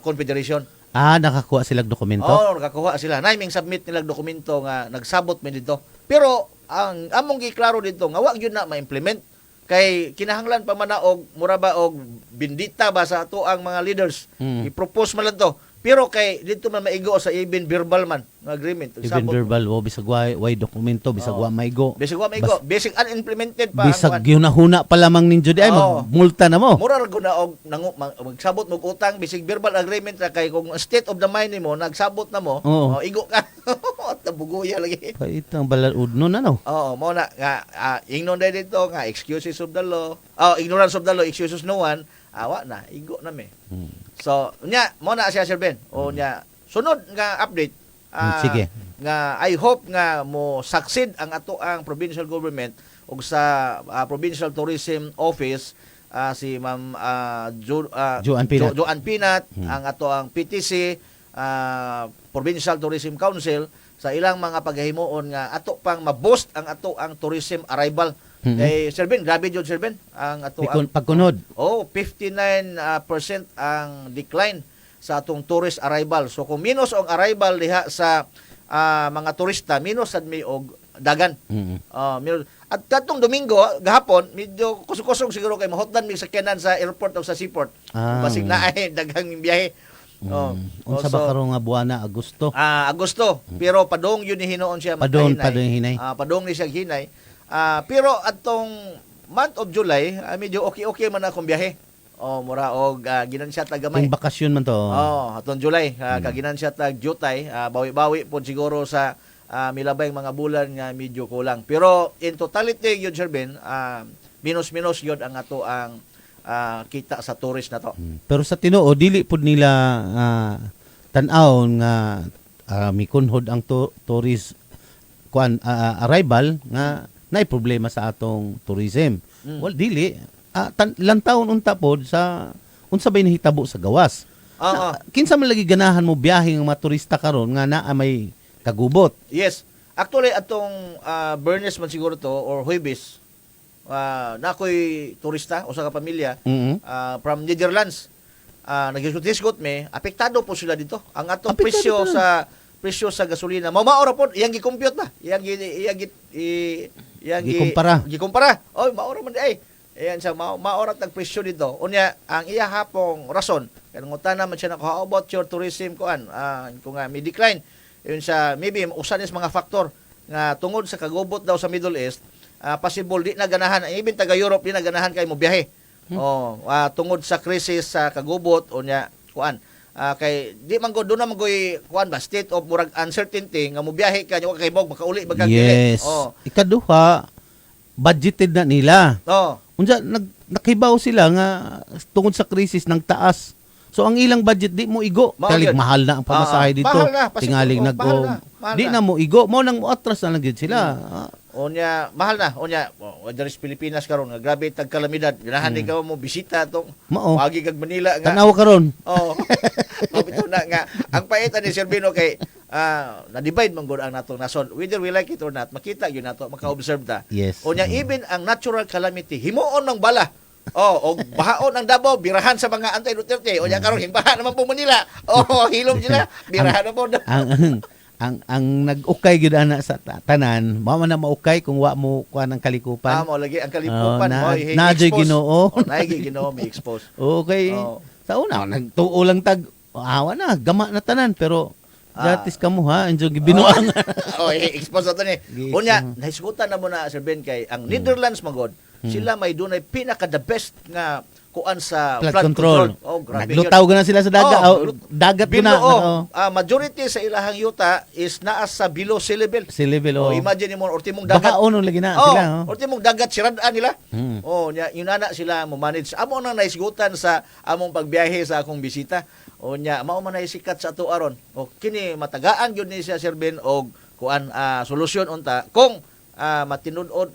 Confederation. Nakakuha silang dokumento? Nakakuha sila. Naiming submit nilang dokumento nga nagsabot mi dito. Pero ang among giklaro dito nga wa gyud na ma-implement kay kinahanglan pa man na og mura ba og bindita ba sa ato ang mga leaders. I-propose man lang to. Pero kay dito man maigo sa even verbal man nga agreement. Even verbal bisag way dokumento bisag wa maigo. Bisag wa maigo, basic unimplemented pa. Bisag ginahuna pa lamang ninyo di ay magmulta na mo. Mura ra guna og magsabot mo utang bisig verbal agreement ra kay kung state of the mind nimo nagsabot na mo, igo ka. Tabuguya lagi. Paitang balad no na no. Mo na nga ingnon dito nga excuses of the law. Ignorance of the law, excuses no one. Awa na igo na me. So, nya mo na siya Sir Ben. Nya sunod nga update. Sige. Nga I hope nga mo succeed ang ato ang provincial government ug sa Provincial Tourism Office si Ma'am Joan Pinat, ang ato ang PTC Provincial Tourism Council sa ilang mga paghimuon nga ato pang ma-boost ang ato ang tourism arrival. Sir Ben, grabe yun, Sir Ben. Ang ato ang pagkunod. 59% ang decline sa atong tourist arrival. So kung minus ang arrival diha sa mga turista, minus sad mi og dagan. At katong Domingo gahapon medyo kusog-kusog siguro kay mahotdan mi sakyanan sa airport o sa seaport. Basig na ay daghang biyahe. Unsa ba karon nga buwan na Agosto? Agosto. Pero padong yun ni hinuon siya padong hinay. Padong ni siya hinay. Pero atong month of July, medyo okay man akong biyahe. Mura og ginan siya tag gamay. Yung bakasyon man to. Atong July, kaginan siya tag Jutay, bawi-bawi po siguro sa milabay mga bulan nga medyo kulang. Pero in totality yun Sir Ben, minus yun ang ato ang kita sa tourist na to. Pero sa Tinuo dili pud nila tan-aw nga mikunhod ang tourist arrival nga nay problema sa atong tourism. Well, dili lantawon unta pod sa unsa bay nahitabo sa gawas. Kinsa man lagi ganahan mo biyahe ng mga turista karon nga naa may kagubot. Yes. Actually atong Bernes man siguro to or Huwebes na ako'y turista o sa kapamilya from Netherlands. nagisgot-hisgot me, apektado po sila dito. Ang atong Apektado presyo sa gasolina, maura po, iyang gi-compute ba? Gikumpara. Oy, maura man ay. Ayan siya, maura tag presyo dito. Unya, ang iya hapong rason, kaya nangutan naman siya na, how about your tourism kung may decline. Yun siya, maybe, usan is mga faktor nga tungod sa kagubot daw sa Middle East, possible di na ganahan, even taga Europe di na ganahan kay mo biyahe. Tungod sa krisis sa kagubot unya kay di man go do na magoy ba state of murag uncertainty nga mo biyahe ka kay mog makauli bagag yes. Ikaduha, budgeted na nila. Unsa nakibaw sila nga tungod sa krisis ng taas. So ang ilang budget di mo igo. Kalig mahal na ang pamasahe dito. Tingaling di na mo igo. Mo nang atras na lang gid sila. Onya, mahal na. Onya, whether is Pilipinas karon nga grabe tag kalamidad. Ganahan di ka mo bisita tong pagi kag Manila nga. Tanaw karon. Bitaw na nga ang paita ni Sir Bino kay na-divide man gud ang natong nason. Whether we like it or not, makita gyud nato, maka-observe ta. Yes. Onya, even ang natural calamity, himuon ng bala. O bahaon ang Davao, birahan sa mga anti-Duterte. Onya karon himbahan naman po Manila. Hilom sila, birahan na po. ang nag-ukay gyud ana sa tanan, mao man na maukay kung wa mo kuan ang kalikupan. Mao lagi ang kalikupan mo na-joy Ginoo. Naigi Ginoo may expose. Okay. Sa una nagtuo lang tag awa na gama na tanan pero gratis ka mo ha, enjoy gibinuang. Expose ato ni. Unya, nahisgutan na mo na Sir Ben kay ang Netherlands magod. Sila may dunay pinaka the best nga kuan sa flood control. Grabe. Naglutaw na sila sa dagat. Dagat na. Majority sa ilahang yuta is naa sa below sea level. Sea level. Imagine mo ultimong dagat. Baka lagi na sila. Ultimong dagat sirad-an nila. Yun ana sila mo manage. Amo nang naisgutan sa among pagbiyahe sa akong bisita. Mao man naisikat sa ato aron. Kini matagaan gyud ni siya Sir Ben og kuan solusyon unta kung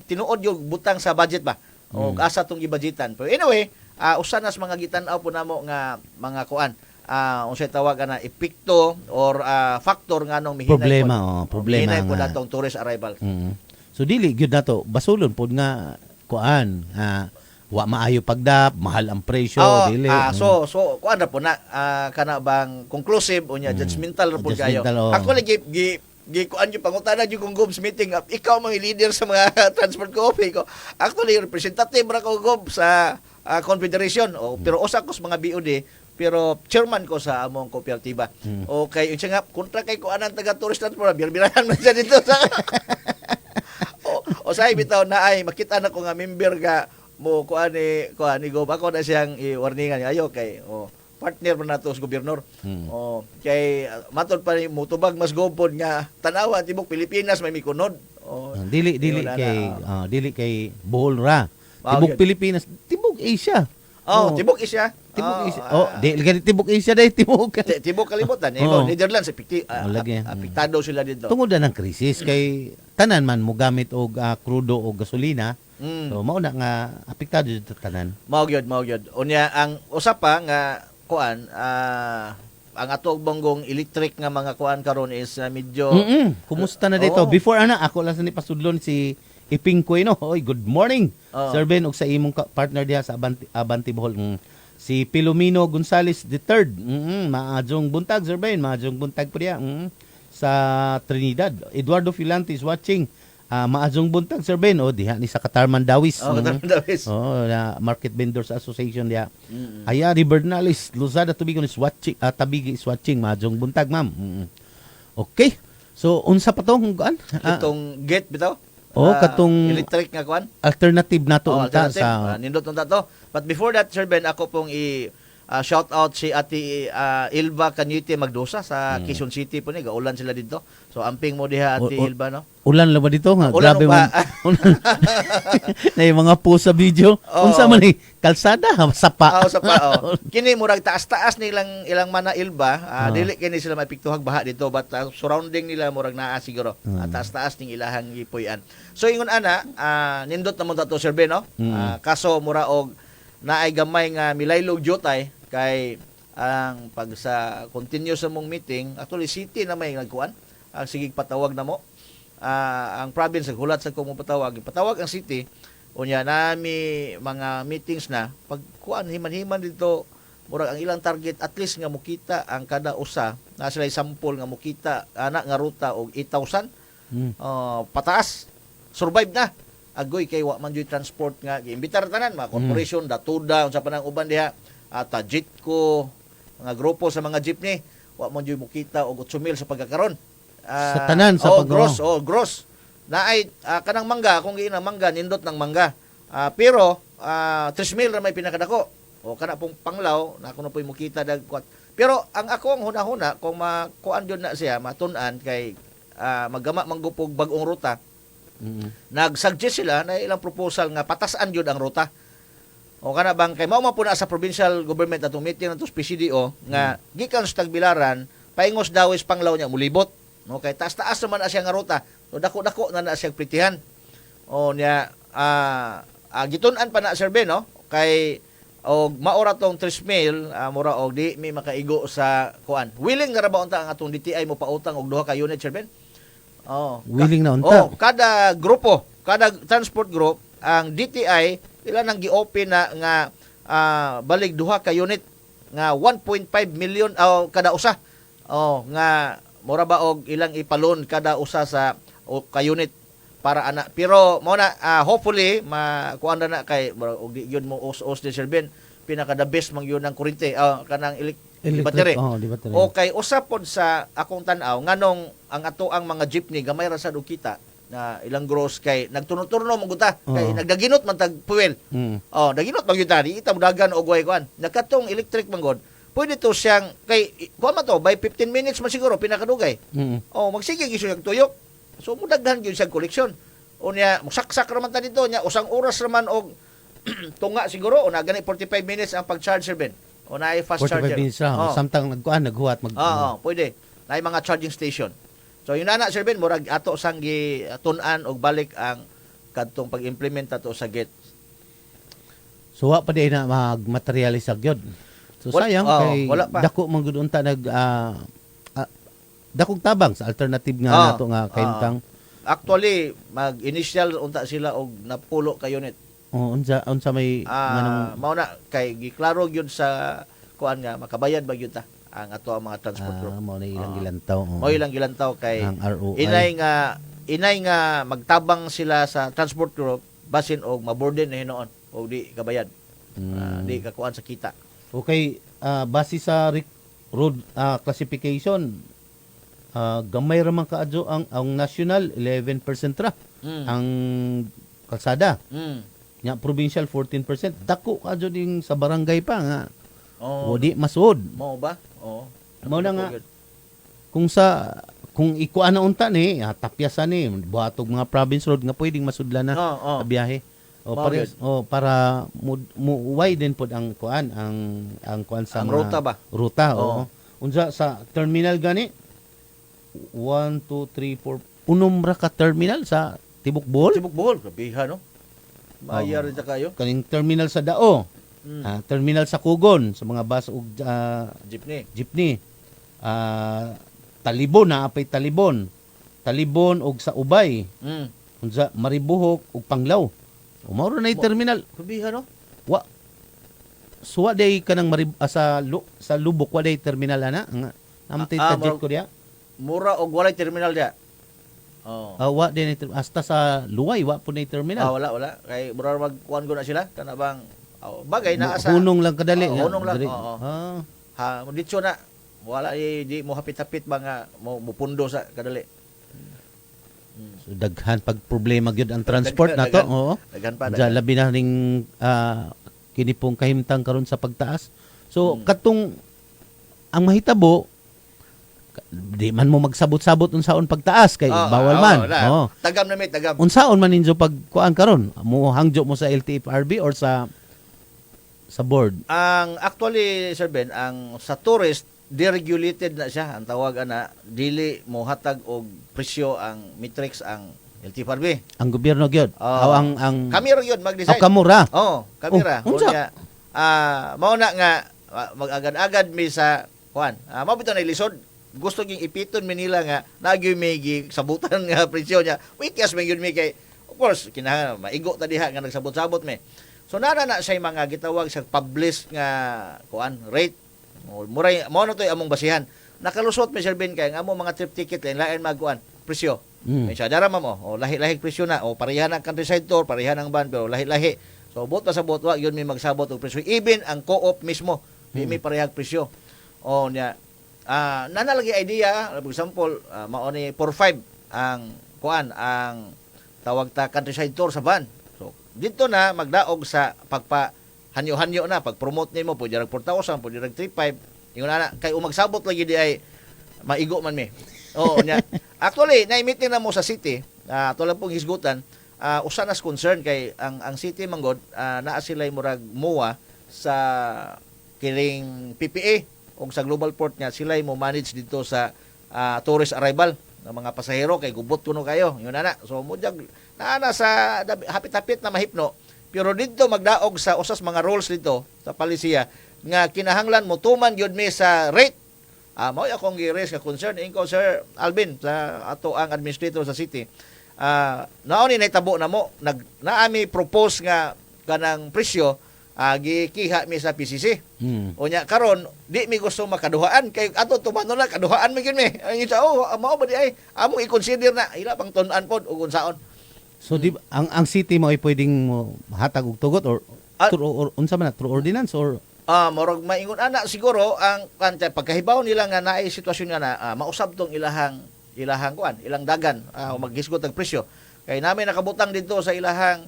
tinuod yung butang sa budget ba. Asa tong gibudgetan. Pero anyway, usanas mga gitan-aw po namo nga mga kuan unsay tawag na epekto or factor nganong mihinay problema po datong tourist arrival. So dili gyud nato basulon pod nga kuan wa maayo pagdap, mahal ang presyo, dili. So kuan ra po na kana bang conclusive unya judgmental ra po kayo. Ako lagi kuan yung pangutana yung kung GOBS meeting ikaw mga leader sa mga transport co-op ko. Actually representative ra ko GOB sa confederation pero usa ko sa mga BOD pero chairman ko sa among kooperatiba. Okay, yung nga kontra kay kuan ang taga tourist transport birbirahan man siya dito sa say bitaw na ay makita na ko nga member ga mo kuan ni GOB ako na siyang i-warningan ayo kay partner man nato sa gobernador. Kay matod pa ni mutubag mas gopod nga tanawa tibok Pilipinas may mikunod. Dili kay Bohol ra. Tibok Pilipinas, tibok Asia. Tibok Asia. Tibok Asia. Tibok Asia dai tibok. Tibok kalibutan. Netherlands apektado sila dito. Tungod na ng krisis kay tanan man mo gamit og krudo o gasolina. So mao na nga apektado dito tanan. Mao gyud. Unya ang usa pa nga kuan ang ato banggong electric nga mga kuan karon is medyo kumusta na dito before ako lang sa ni pasudlon si Iping Koy no. Good morning Sir Ben ug sa imong partner diha sa Abanti Bohol si Pilomino Gonzales III maadjong buntag Sir Ben maadjong buntag po diha sa Trinidad. Eduardo Filante is watching maadjong buntag Sir Ben diha ni sa Katarman Dawis. Katarman Dawis. Na Market Vendors Association diha. Ayari Bernales Luzada Tubigon is watching Tabigi is watching maadjong buntag ma'am. Okay. So unsa pa tong kuan? Itong gate bitaw? Katong electric nga kuan? Alternative nato unta sa nindot unta to. But before that Sir Ben ako pong shout out si Ate Ilva Canyete Magdosa sa Quezon City po ni gaulan sila dito. So amping mo diha Ate Ilva no. Ulan lang ba dito nga? Grabe man. Na yung mga post sa video. Unsa man ni kalsada sapa. Sapa. Kini murag taas-taas nilang ilang mana Ilva, dili kini sila mapiktuhag baha dito but surrounding nila murag naa siguro. Taas-taas ning ilahang ipuy-an. So ingon ana, nindot na mo to Sir Ben no. Kaso mura og naay gamay nga milaylog jotay kay ang pag sa continuous mong meeting actually city na may nagkuan ang sigig patawag na mo ang province hulat sa kung patawag ang city unya nami mga meetings na pag kuan himan-himan dito murag ang ilang target at least nga mukita ang kada usa na sila sample nga mukita ana nga ruta og 8,000 pataas survive na agoy kay wa man joy transport nga giimbitar tanan mga corporation datuda unsa pa nang uban diha Tajitco mga grupo sa mga jeepney wa man joy mukita og 8,000 sa pagkakaron Sa tanan sa gross na ay kanang mangga kung giinang mangga nindot ng mangga pero 3,000 ra may pinakadako o kana pong panglaw na kuno po'y mukita dagkwat pero ang ako ang huna-huna kung makuan jud na siya matun-an kay maggama manggupog bag-ong ruta nag-suggest sila na ilang proposal nga patasan jud ang ruta o kana bang kay mao man po na sa provincial government atong meeting nato sa PCDO nga gikan sa Tagbilaran paingos dawis panglaw niya mulibot no kay taas-taas naman na siya nga ruta so dako-dako na siya pritihan o niya gitun-an pa na Sir Ben no kay og maora tong 3,000 mura og di mi makaigo sa kuan willing nga ra ba unta ang atong DTI mo pautang og duha ka unit Sir Ben willing na unta kada grupo kada transport group ang DTI ila nang gi-open na nga balig duha ka unit nga 1.5 million kada usa nga mura ba og ilang ipalon kada usa sa ka unit para ana pero mo na hopefully makuan na kay og di gyud mo os di Sir Ben pinaka the best mang yun ang kuryente kanang battery o kay usa pod sa akong tan-aw nganong ang ato ang mga jeepney gamay ra sad og kita na ilang gross kay nagturno-turno man guta kay nagdaginot man tag fuel daginot man gyud tani ita dagan og way kuan nakatong electric man god pwede to siyang kay kuan man to by 15 minutes man siguro pinakadugay magsige gyud tuyok so mudaghan gyud siya koleksyon unya musaksak ra man ta dito nya usang oras ra man og tunga siguro una gani 45 minutes ang pag-charge Sir Ben o na ay fast 45 charger minutes samtang naghuhat pwede na ay mga charging station so yun na Sir Ben murag ato sang gitun-an og balik ang kadtong pag-implement ato sa gate so wa pa di na magmaterialis gyud so sayang kay dako man gud unta nag dakong tabang sa alternative nga nato nga kahimtang actually mag-initial unta sila og napulo ka unit unsa may mao na kay giklaro gyud sa kuan nga makabayad ba gyud ta ang ato ang mga transport group mao na ilang gilantaw mao ilang gilantaw kay ang ROI inay nga magtabang sila sa transport group basin og maburden na hinoon og di kabayad di kakuan sa kita okay base sa road classification gamay ra man kaadyo ang national 11% ra ang kalsada nya provincial 14% dako kaadyo ding sa barangay pa nga di masud mao ba mao na nga kung ikuan na unta ni tapyasan ni buhatog mga province road nga pwedeng masudlan na sa biyahe para widen pod ang kuan ang kuan sa ruta ba ruta unsa sa terminal gani 1 2 3 4 unom ra ka terminal sa Tibok Bohol grabeha no mayar ta kayo kaning terminal sa Dao terminal sa Kugon sa mga bus ug jeepney Talibon apay Talibon og sa Ubay unsa Maribuhok ug Panglao mao na terminal grabeha no suwa day kanang sa Lubok wa day terminal ana nga amtay tajit ko diya mura og walay terminal dia. Wa din hasta sa Luway wa po na terminal. Wala kay mura magkuan ko na sila kana bang bagay na asa. Hunong lang kadali. Hunong lang. Dito na wala di mo hapit-hapit ba nga mo pundo sa kadali. So daghan pag problema gyud ang transport nato. Daghan pa. Labi na ning kini pong kahimtang karon sa pagtaas. So katong ang mahitabo di man mo magsabot-sabot unsaon pagtaas kay bawal man. Tagam na may tagam. Unsaon man ninyo pagkuan karon? Mo hangjo mo sa LTFRB or sa board? Ang actually Sir Ben, ang sa tourist deregulated na siya ang tawag ana dili mo hatag og presyo ang matrix ang LTFRB. Ang gobyerno gyud. Ang kami ra gyud mag-decide. Kamura. Kami ra. Mao na nga mag-agad-agad mi sa kuan. Mao bitaw na ilisod. Gusto ging ipiton Manila nga nagyoy may sabutan nga presyo niya. Wait, yes, may yun may kay of course kinahanglan maigo ta diha nga nagsabot-sabot me. So nana na siya mga gitawag sa publish nga kuan rate. Muray mo na to among basihan. Nakalusot Mr. Ben kay nga among mga trip ticket lain magkuan presyo. May siya dara mo lahi-lahi presyo na o pareha ng countryside tour, pareha ng van pero lahi-lahi. So bot pa sa bot wa yun may magsabot og presyo. Even ang co-op mismo may parehang presyo. O nya nanalagi idea for example mao ni 45 ang kuan ang tawag ta countryside tour sa van. So dito na magdaog sa hanyo-hanyo na pag-promote nimo pwede rag 4,000 pwede rag 3,500 ingon ana kay umagsabot lagi di ay maigo man mi. Oo nya. Actually na-meeting na mo sa city to lang pong hisgutan usa nas concern kay ang city manggod naa sila murag MOA sa kiring PPA o sa Global Port niya sila mo manage dito sa tourist arrival ng mga pasahero kay gubot kuno kayo yun ana. So mo jag naana sa hapit-hapit na mahipno pero dito magdaog sa usas mga rules dito sa palisiya nga kinahanglan mo tuman gyud mi sa rate. Mao akong gi-raise ka concern inko Sir Alvin sa ato ang administrator sa city. Naon ni nahitabo na mo naami propose nga kanang presyo gikiha mi sa PCC. Unya karon di mi gusto makaduhaan kay ato tumano na kaduhaan mi gyud mi. Ang isa mao ba di ay among i-consider na ila pang tun-an pod ug unsaon. So di ang city mo ay pwedeng hatag og tugot or unsa man na through ordinance or morog maingon ana siguro ang pagkahibaw nila nga naay sitwasyon nga na mausab tong ilahang kuan ilang dagan maghisgot og presyo kay namin nakabutang dito sa ilahang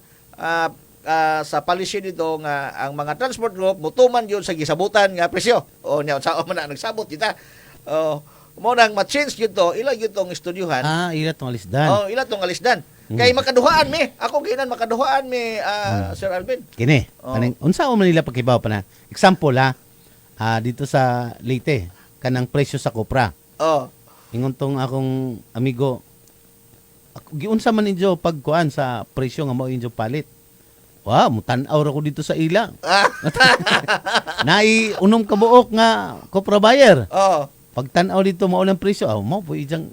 sa policy dito nga ang mga transport group mutuman yun sa gisabutan nga presyo o nya unsa man na nagsabot kita mo nang ma-change yun to ila yun tong estudyuhan ila tong alisdan ila tong alisdan kay makaduhaan mi ako ginan makaduhaan mi Sir Alvin kini unsa man nila pagkibaw pa na example dito sa Leyte kanang presyo sa kopra ingon tong akong amigo giunsa man ninyo pagkuan sa presyo nga mao inyo palit mutan-aw ra ko dito sa ila nai unom ka buok nga kopra buyer pagtan-aw dito mao lang presyo mao po ijang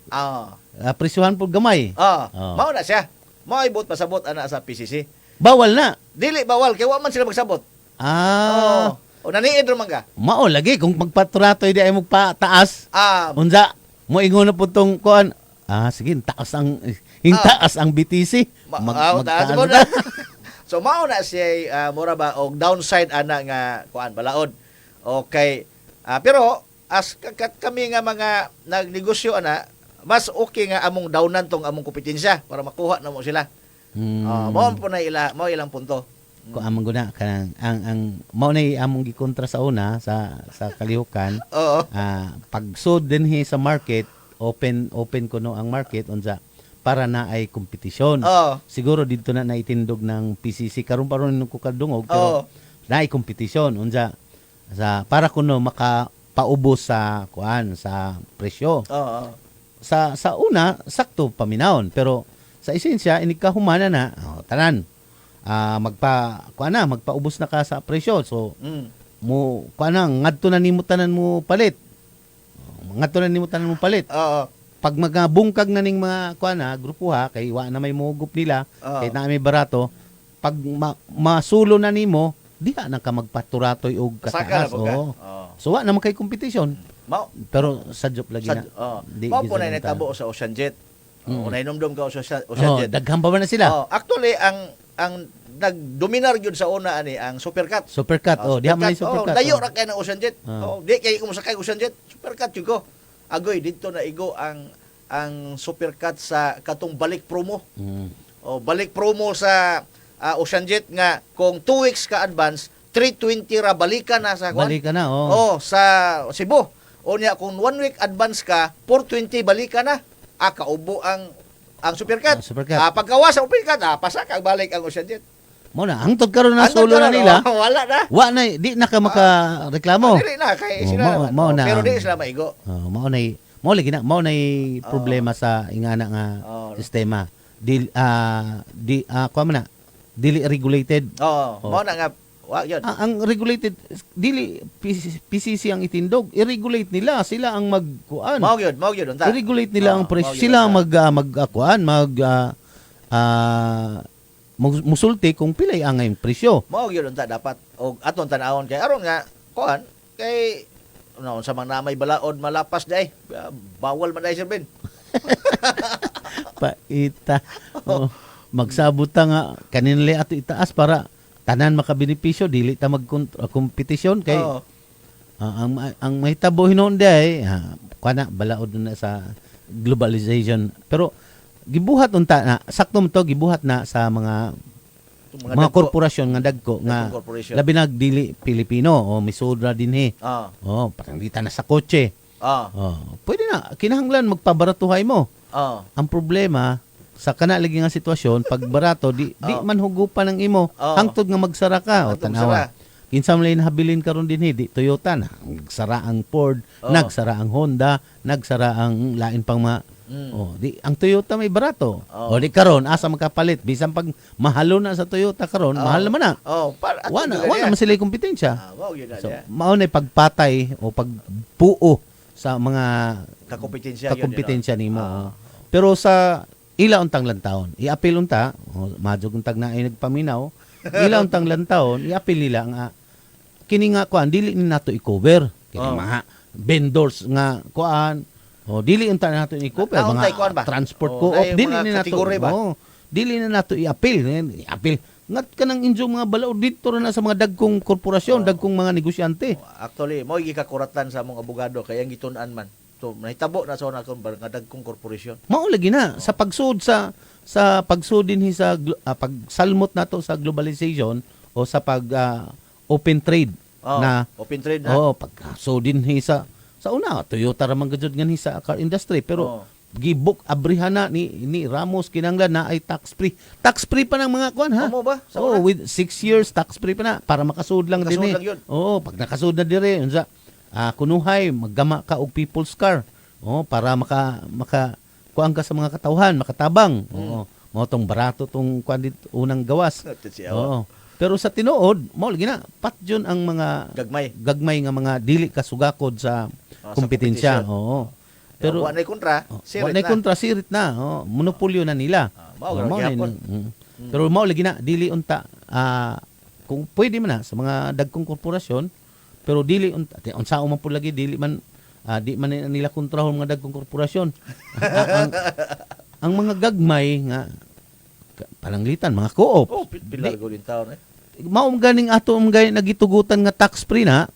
presyohan po gamay. Mao na siya. Mao ibot pasabot ana sa PCC. Bawal na. Dili bawal kay wa man sila magsabot. O naniid ra man ka. Mao lagi kung magpatrato di ay magpataas. Unsa mo ingon na putong kuan. Sige taas ang BTC. Magtaas mo na. So mao na siya mura ba og downside ana nga kuan balaod. Okay. Pero as kami nga mga nagnegosyo ana mas okay nga among downan tong among kompetensya para makuha na mo sila. Mao po na ilang punto. Ko among guna kanang ang mao nay among gikontra sa una sa kalihukan. Pag sud dinhi sa market, open kuno ang market unsa para na ay kompetisyon. Siguro dito na naitindog ng PCC karon ko kadungog pero na ay kompetisyon unsa para kuno makapaubos sa kuan sa presyo. Sa una sakto paminawon pero sa esensya ini kahumana na tanan magpaubos na ka sa presyo so mo ngadto na nimo tanan mo palit pag magabungkag na ning mga grupo kay wa na may mugup nila kay na may barato pag masulo na nimo diha na ka magpaturatoy og kataas so wa na kay competition. Pero sadjop lagi na. Mao po na natabo sa Ocean Jet. Nainomdom ka sa Ocean Jet. Daghan pa ba na sila? Actually ang nagdominar gyud sa una ani ang Supercat. Diha man Supercat. Dayo ra kay ng Ocean Jet. Di kay umusakay Ocean Jet. Supercat jud ko. Agoy dito na igo ang Supercat sa katong balik promo. Balik promo sa Ocean Jet nga kung 2 weeks ka advance 320 ra balikan na sa balikan na sa Cebu. O niya kung 1 week advance ka 420 balikan na kaubo ang Supercat. Pagkawa sa Supercat pasa kag balik ang Ocean Jet. Mo na hangtod karon na solo na nila. Wala na. Wa na di na ka makareklamo. Dili na kay sila. Pero di sila maigo. Mao na problema sa ingana nga sistema. Dili regulated. Mao na nga yun. Ang regulated dili PCC ang itindog, i-regulate nila sila ang magkuan. Mao gyud unta. I-regulate nila ang presyo sila ang musulti kung pilay ang ngayong presyo. Mao gyud unta dapat og aton tan-awon kay aron nga kuan kay sa mga namay balaod malapas day. Bawal man day Sir Ben. Paita. Magsabot ta nga kaninli ato itaas para tanan makabenepisyo dili ta magkompetisyon kay ang mahitabo hinon day kana balaod na sa globalization. Pero gibuhat unta na sakto mo to gibuhat na sa mga korporasyon nga dagko nga labi na dili Pilipino o misudra dinhi. Parang dita na sa kotse. Pwede na kinahanglan magpabaratuhay mo. Ang problema sa kana lagi nga sitwasyon pag barato di man hugupan ng imo hangtod nga magsara ka o tanawa. Kinsa man lain habilin karon dinhi di Toyota na nagsara ang Ford, nagsara ang Honda, nagsara ang lain pang di ang Toyota may barato. Di karon asa makapalit bisan pag mahalo na sa Toyota karon, mahal naman na. Wala man sila kompetensya. So mao na pagpatay o pagpuo sa mga kakompetensya nimo. Pero sa ila untang lantawon, i-apil unta, madjog untag na ay nagpaminaw, ila untang lantawon, i-apil nila nga kini nga kuan dili ni nato i-cover kini mga vendors nga kuan dili unta nato i-cover mga transport co dili ni nato dili na nato i-apil ngat kanang injo mga balaod dito na sa mga dagkong korporasyon, dagkong mga negosyante. Actually, mo gikakuratan sa mga abogado kay ang gitun-an man. So, nahitabo na sa una kon nga dagkong korporasyon. Mao lagi na sa pagsud sa pagsud dinhi sa pagsalmot nato sa globalization o sa pag open trade open trade na. Pagkaso dinhi sa una Toyota ra man gud nganhi sa car industry pero gibuk abrihan na ni Ramos kinanglan na ay tax free pa ng mga kuan ha. Amo ba? With 6 years tax free pa na para makasud lang dinhi. Pag nakasud na dire unsa kunuhay maggama ka og people's car para maka kuan ka sa mga katawhan makatabang mao tong barato tong kuan unang gawas pero sa tinuod mao lagi na patjon ang mga gagmay nga mga dili kasugakod sa kompetensya pero wa nay kontra sirit na monopolyo na nila pero mao lagi na dili unta kung pwede man na sa mga dagkong korporasyon pero dili unsa man pud lagi dili man di man nila kontrahon mga dagkong korporasyon. ang mga gagmay nga palanglitan mga co-op. Pilar din taon Mao ganing ato nagitugutan nga tax free na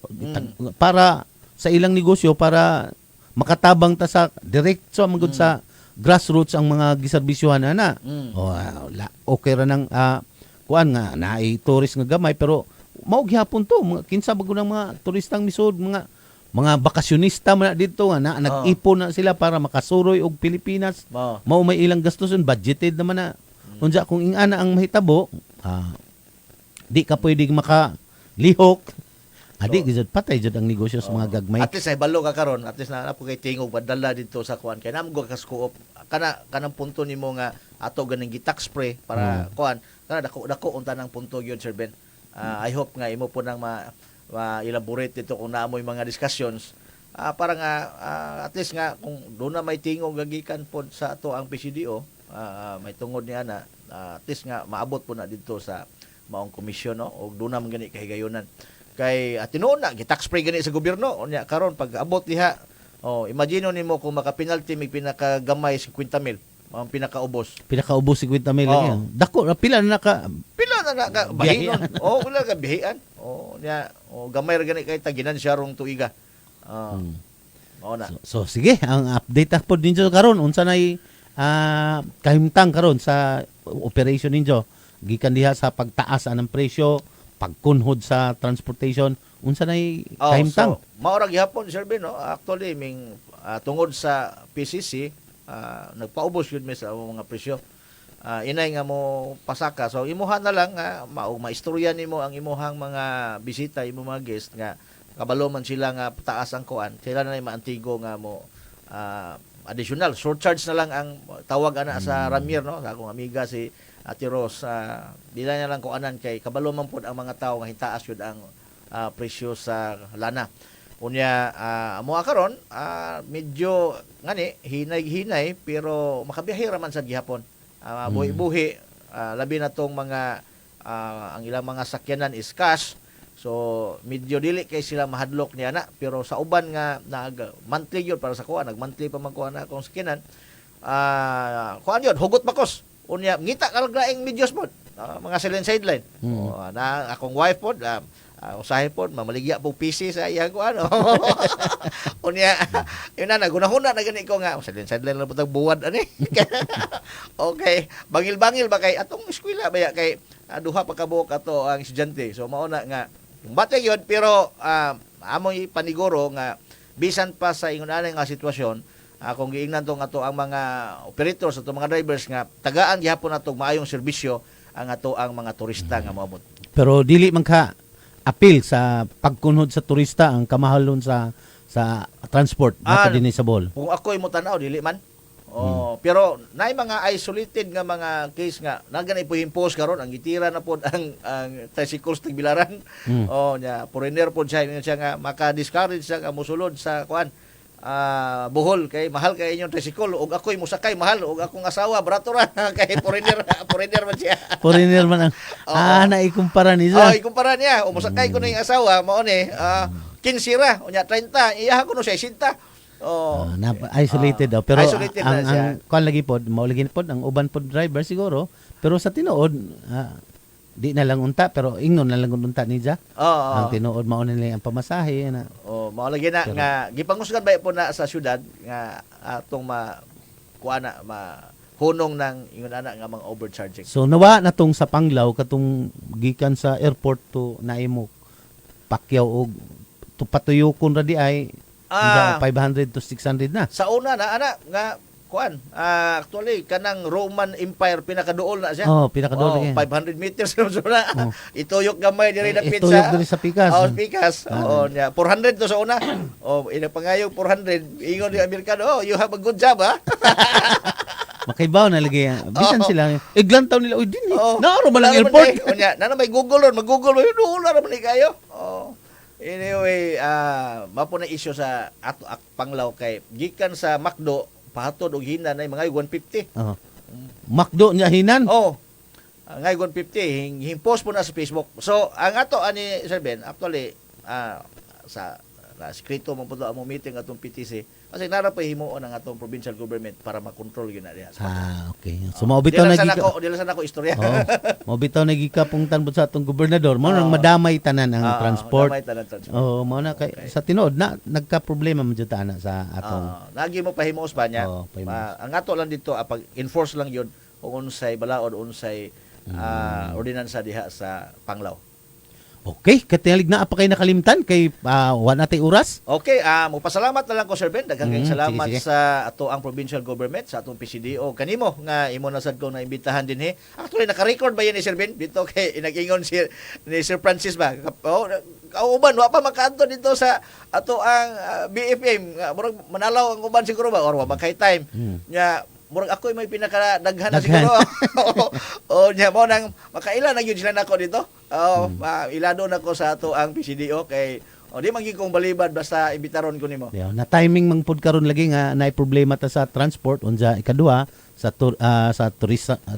para sa ilang negosyo para makatabang ta sa diretso magud sa grassroots ang mga giserbisyohan na. Okay ra nang kuan nga naay tourist nga gamay pero mao gihapon to kinsa bago ng mga turistang misud mga bakasyonista man dito nga nag-ipon na sila para makasuroy og Pilipinas. Mao may ilang gastuson budgeted naman na. Unsa kung ingana ang mahitabo di ka pwedeng makalihok. Di gid patay jud ang negosyo sa mga gagmay. At least ay balo ka karon, at least na po kay tingog padala dito sa kuan kay namgo ka school kanang punto nimo nga ato ganing gi-tax free para kuan kana dako unta nang punto gyud Sir Ben. I hope nga imo po nang ma-elaborate dito kung naamoy mga discussions para nga at least nga kung doon na may tingog gagikan po sa ato ang PCDO may tungod niya na at least nga maabot po na dito sa maong komisyon o doon na man gani kahigayonan kay tinuod na gi-tax free gani sa gobyerno unya karon pag abot diha imagine nimo kung maka-penalty mig pinakagamay 50,000 ang pinakaubos 50,000 lang dako pila na ka bahinon wala ka bihian nya gamay ra gani kay taginan siya rong tuiga na so sige ang update pod ninyo karon unsa nay kahimtang karon sa operation ninyo gikan diha sa pagtaas ng presyo pagkunhod sa transportation unsa nay kahimtang mao ra gihapon Sir Ben actually tungod sa PCC nagpaubos yun sa mga presyo inay nga mo pasaka so imuha na lang maistorya nimo ang imuhang mga bisita imo mga guest nga kabalo man sila nga taas ang kuan sila na maantigo nga mo additional surcharge na lang ang tawag ana sa Ramier sa akong amiga si Ate Ros dila na lang kuanan kay kabalo man pud ang mga tawo nga hitaas yun ang presyo sa lana unya amo karon medyo ngani hinay pero makabiyahe ra man sa gihapon buhi-buhi labi na tong mga ang ilang mga sakyanan is cash. So medyo dili kay sila mahadlok niya na, pero sa uban nga monthly yun para sa kuha, nag-monthly pa man kuha na akong sakyanan. Kuha yun, hugot bakos. Unya ngita kalaglaing medyos pod. Mga sideline. Na akong wife pod, usahay pod, mamaligya po PC sa iyang kuha. Unya, yun na, nagunahuna na gani ko nga, sideline lang po tag buwad, ani. Okay, bangil-bangil ba kay atong eskwela ba kay duha pa kabuok ato ang estudyante. So mauna nga bate yun, pero amoy paniguro nga bisan pa sa ingon anay nga sitwasyon, kung giingnan tong ato ang mga operators ato mga drivers nga tagaan gihapon nato maayong serbisyo ang ato ang mga turista nga moabot. Pero dili man ka appeal sa pagkunhod sa turista ang kamahalon sa transport nato dinhi sa Bohol. Kung ako imo tan-aw dili man. Pero naay mga isolated nga mga case nga naganay po impose karon ang gitira na pod ang tricycles tigbilaran. Nya foreigner pod siya nga maka-discourage siya nga mosulod sa kuan Bohol kay mahal kay inyong tricycle ug ako'y musakay mahal ug akong asawa barato ra kay foreigner man siya. Foreigner man ang naikumpara niya. Ikumpara niya o musakay ko na yung asawa mao ni 15 ra unya 30 iya ko no 60. Isolated daw. Pero isolated ang kuan lagi pod, mauligi pod ang uban pod driver siguro, pero sa tinuod di na lang unta pero ingnon na lang unta niya. Ang tinuod mao nila ang pamasahe na. Mao lagi na pero, nga gipangusgan ba po na sa syudad nga atong kuana hunong ng ingon ana nga mga overcharging. So nawa na tong sa Panglao katong gikan sa airport to naimo Pacquiao og patuyokon ra di ay 500 to 600 na. Sa una na ana nga kuan actually kanang Roman Empire pinakaduol na siya. Pinakaduol 500 meters na. Ituyok gamay diri na pizza. Ituyok diri sa Pikas. Pikas. Nya 400 to sa una. Ina pangayog 400. Ingon ni Amerikano, you have a good job ha. Makaibaw na lagi. Bisan sila. Iglantaw nila oy dinhi. Naaro man ang airport. Unya na may Google ron, mag-Google mo doon ra man kayo. Anyway, mapo na issue sa ato Panglao kay gikan sa McDo pahatod og hinan ay mga 150. McDo nya hinan? Ngay 150 himpos po na sa Facebook. So, ang ato ani Sir Ben, actually sa sekreto mo po ang meeting atong PTC kasi nara pa himuon ang atong provincial government para makontrol gyud na diha. Okay. So maobitaw na dili sa nako istorya. Maobitaw na gikapungtan sa atong gobernador mo nang madamay tanan ang transport. Mao na kay sa tinuod na nagka-problema man jud ana sa atong. Nagi mo pahimuos ba niya? Ang ato lang dito pag enforce lang yun kung unsay balaod unsay ordinansa diha sa Panglao. Okay, katilig na apa kay nakalimtan kay wala natay oras. Okay, magpasalamat na lang ko Sir Ben. Daghang salamat sige. Sa ato ang provincial government, sa atong PCDO. Kanimo nga imo na sad ko na imbitahan din Actually naka-record ba yan ni Sir Ben? Dito kay inagingon ni Sir Francis ba? Kauban wa pa makaadto dito sa ato ang BFM. Murag manalaw ang uban siguro ba or wa kay time. Nya murag ako may pinakadaghan na siguro. Nya mo nang makaila na gyud sila nako dito. Ilado na ko sa ato ang PCDO kay di man gyud kong balibad basta imbitaron ko nimo. Na timing mang pud karon lagi nga naay problema ta sa transport unsa ikaduha sa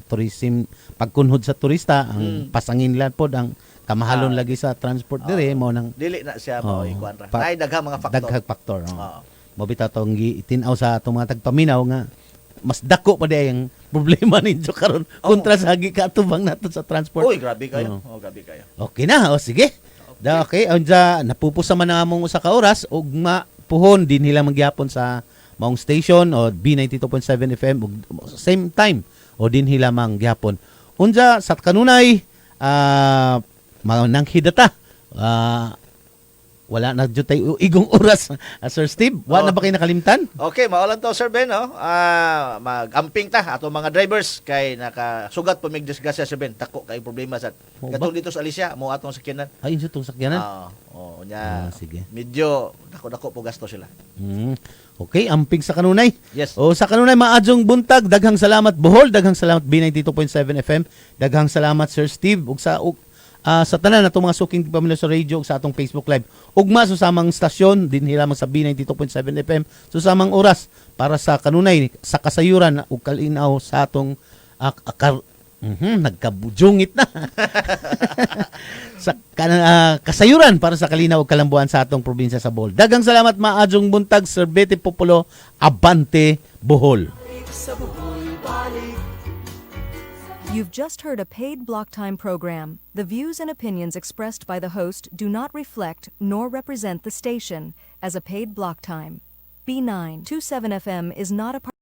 tourism pagkunhod sa turista ang pasangin pod ang kamahalon lagi sa transport dire mo nang dili na siya mo ikuan ra. Naay daghang mga factor. Daghang factor. Mobita tong itinaw sa atong mga tagpaminaw nga mas dako pa di ang problema ninyo karon kontra sa gikatubang nato sa transport. Grabe kayo. Grabe kayo. Okay na, sige. Okay, unja napupusa man among usa ka oras ug mapuhon din nila magyapon sa maong station o B92.7 FM ug same time o din nila mangyapon. Unja sa kanunay manang hidata. Wala na jud tay igong oras. Sir Steve, wala na ba kay nakalimtan? Okay, maolan to Sir Ben, mag-amping ta ato mga drivers kay nakasugat pa mig disgrasya Sir Ben. Tako kay problema sa katong dito sa Alicia mo atong sakyanan. Ay, inso tong sakyanan. Nya. Sige. Medyo dako po gasto sila. Okay, amping sa kanunay. Yes. Sa kanunay maadjong buntag, daghang salamat Bohol, daghang salamat B92.7 FM, daghang salamat Sir Steve ug sa tanan natong mga suking pamilya sa radio ug sa atong Facebook Live. Ugma susamang stasyon din hilamang sa B92.7 FM susamang oras para sa kanunay sa kasayuran ug kalinaw sa atong Nagkabujungit na. Sa kasayuran para sa kalinaw ug kalambuan sa atong probinsya sa Bohol. Daghang salamat maadjong buntag Sir Betty Populo, Abante, Bohol. Sa buhol balik. You've just heard a paid block time program. The views and opinions expressed by the host do not reflect nor represent the station as a paid block time. B927 FM is not a part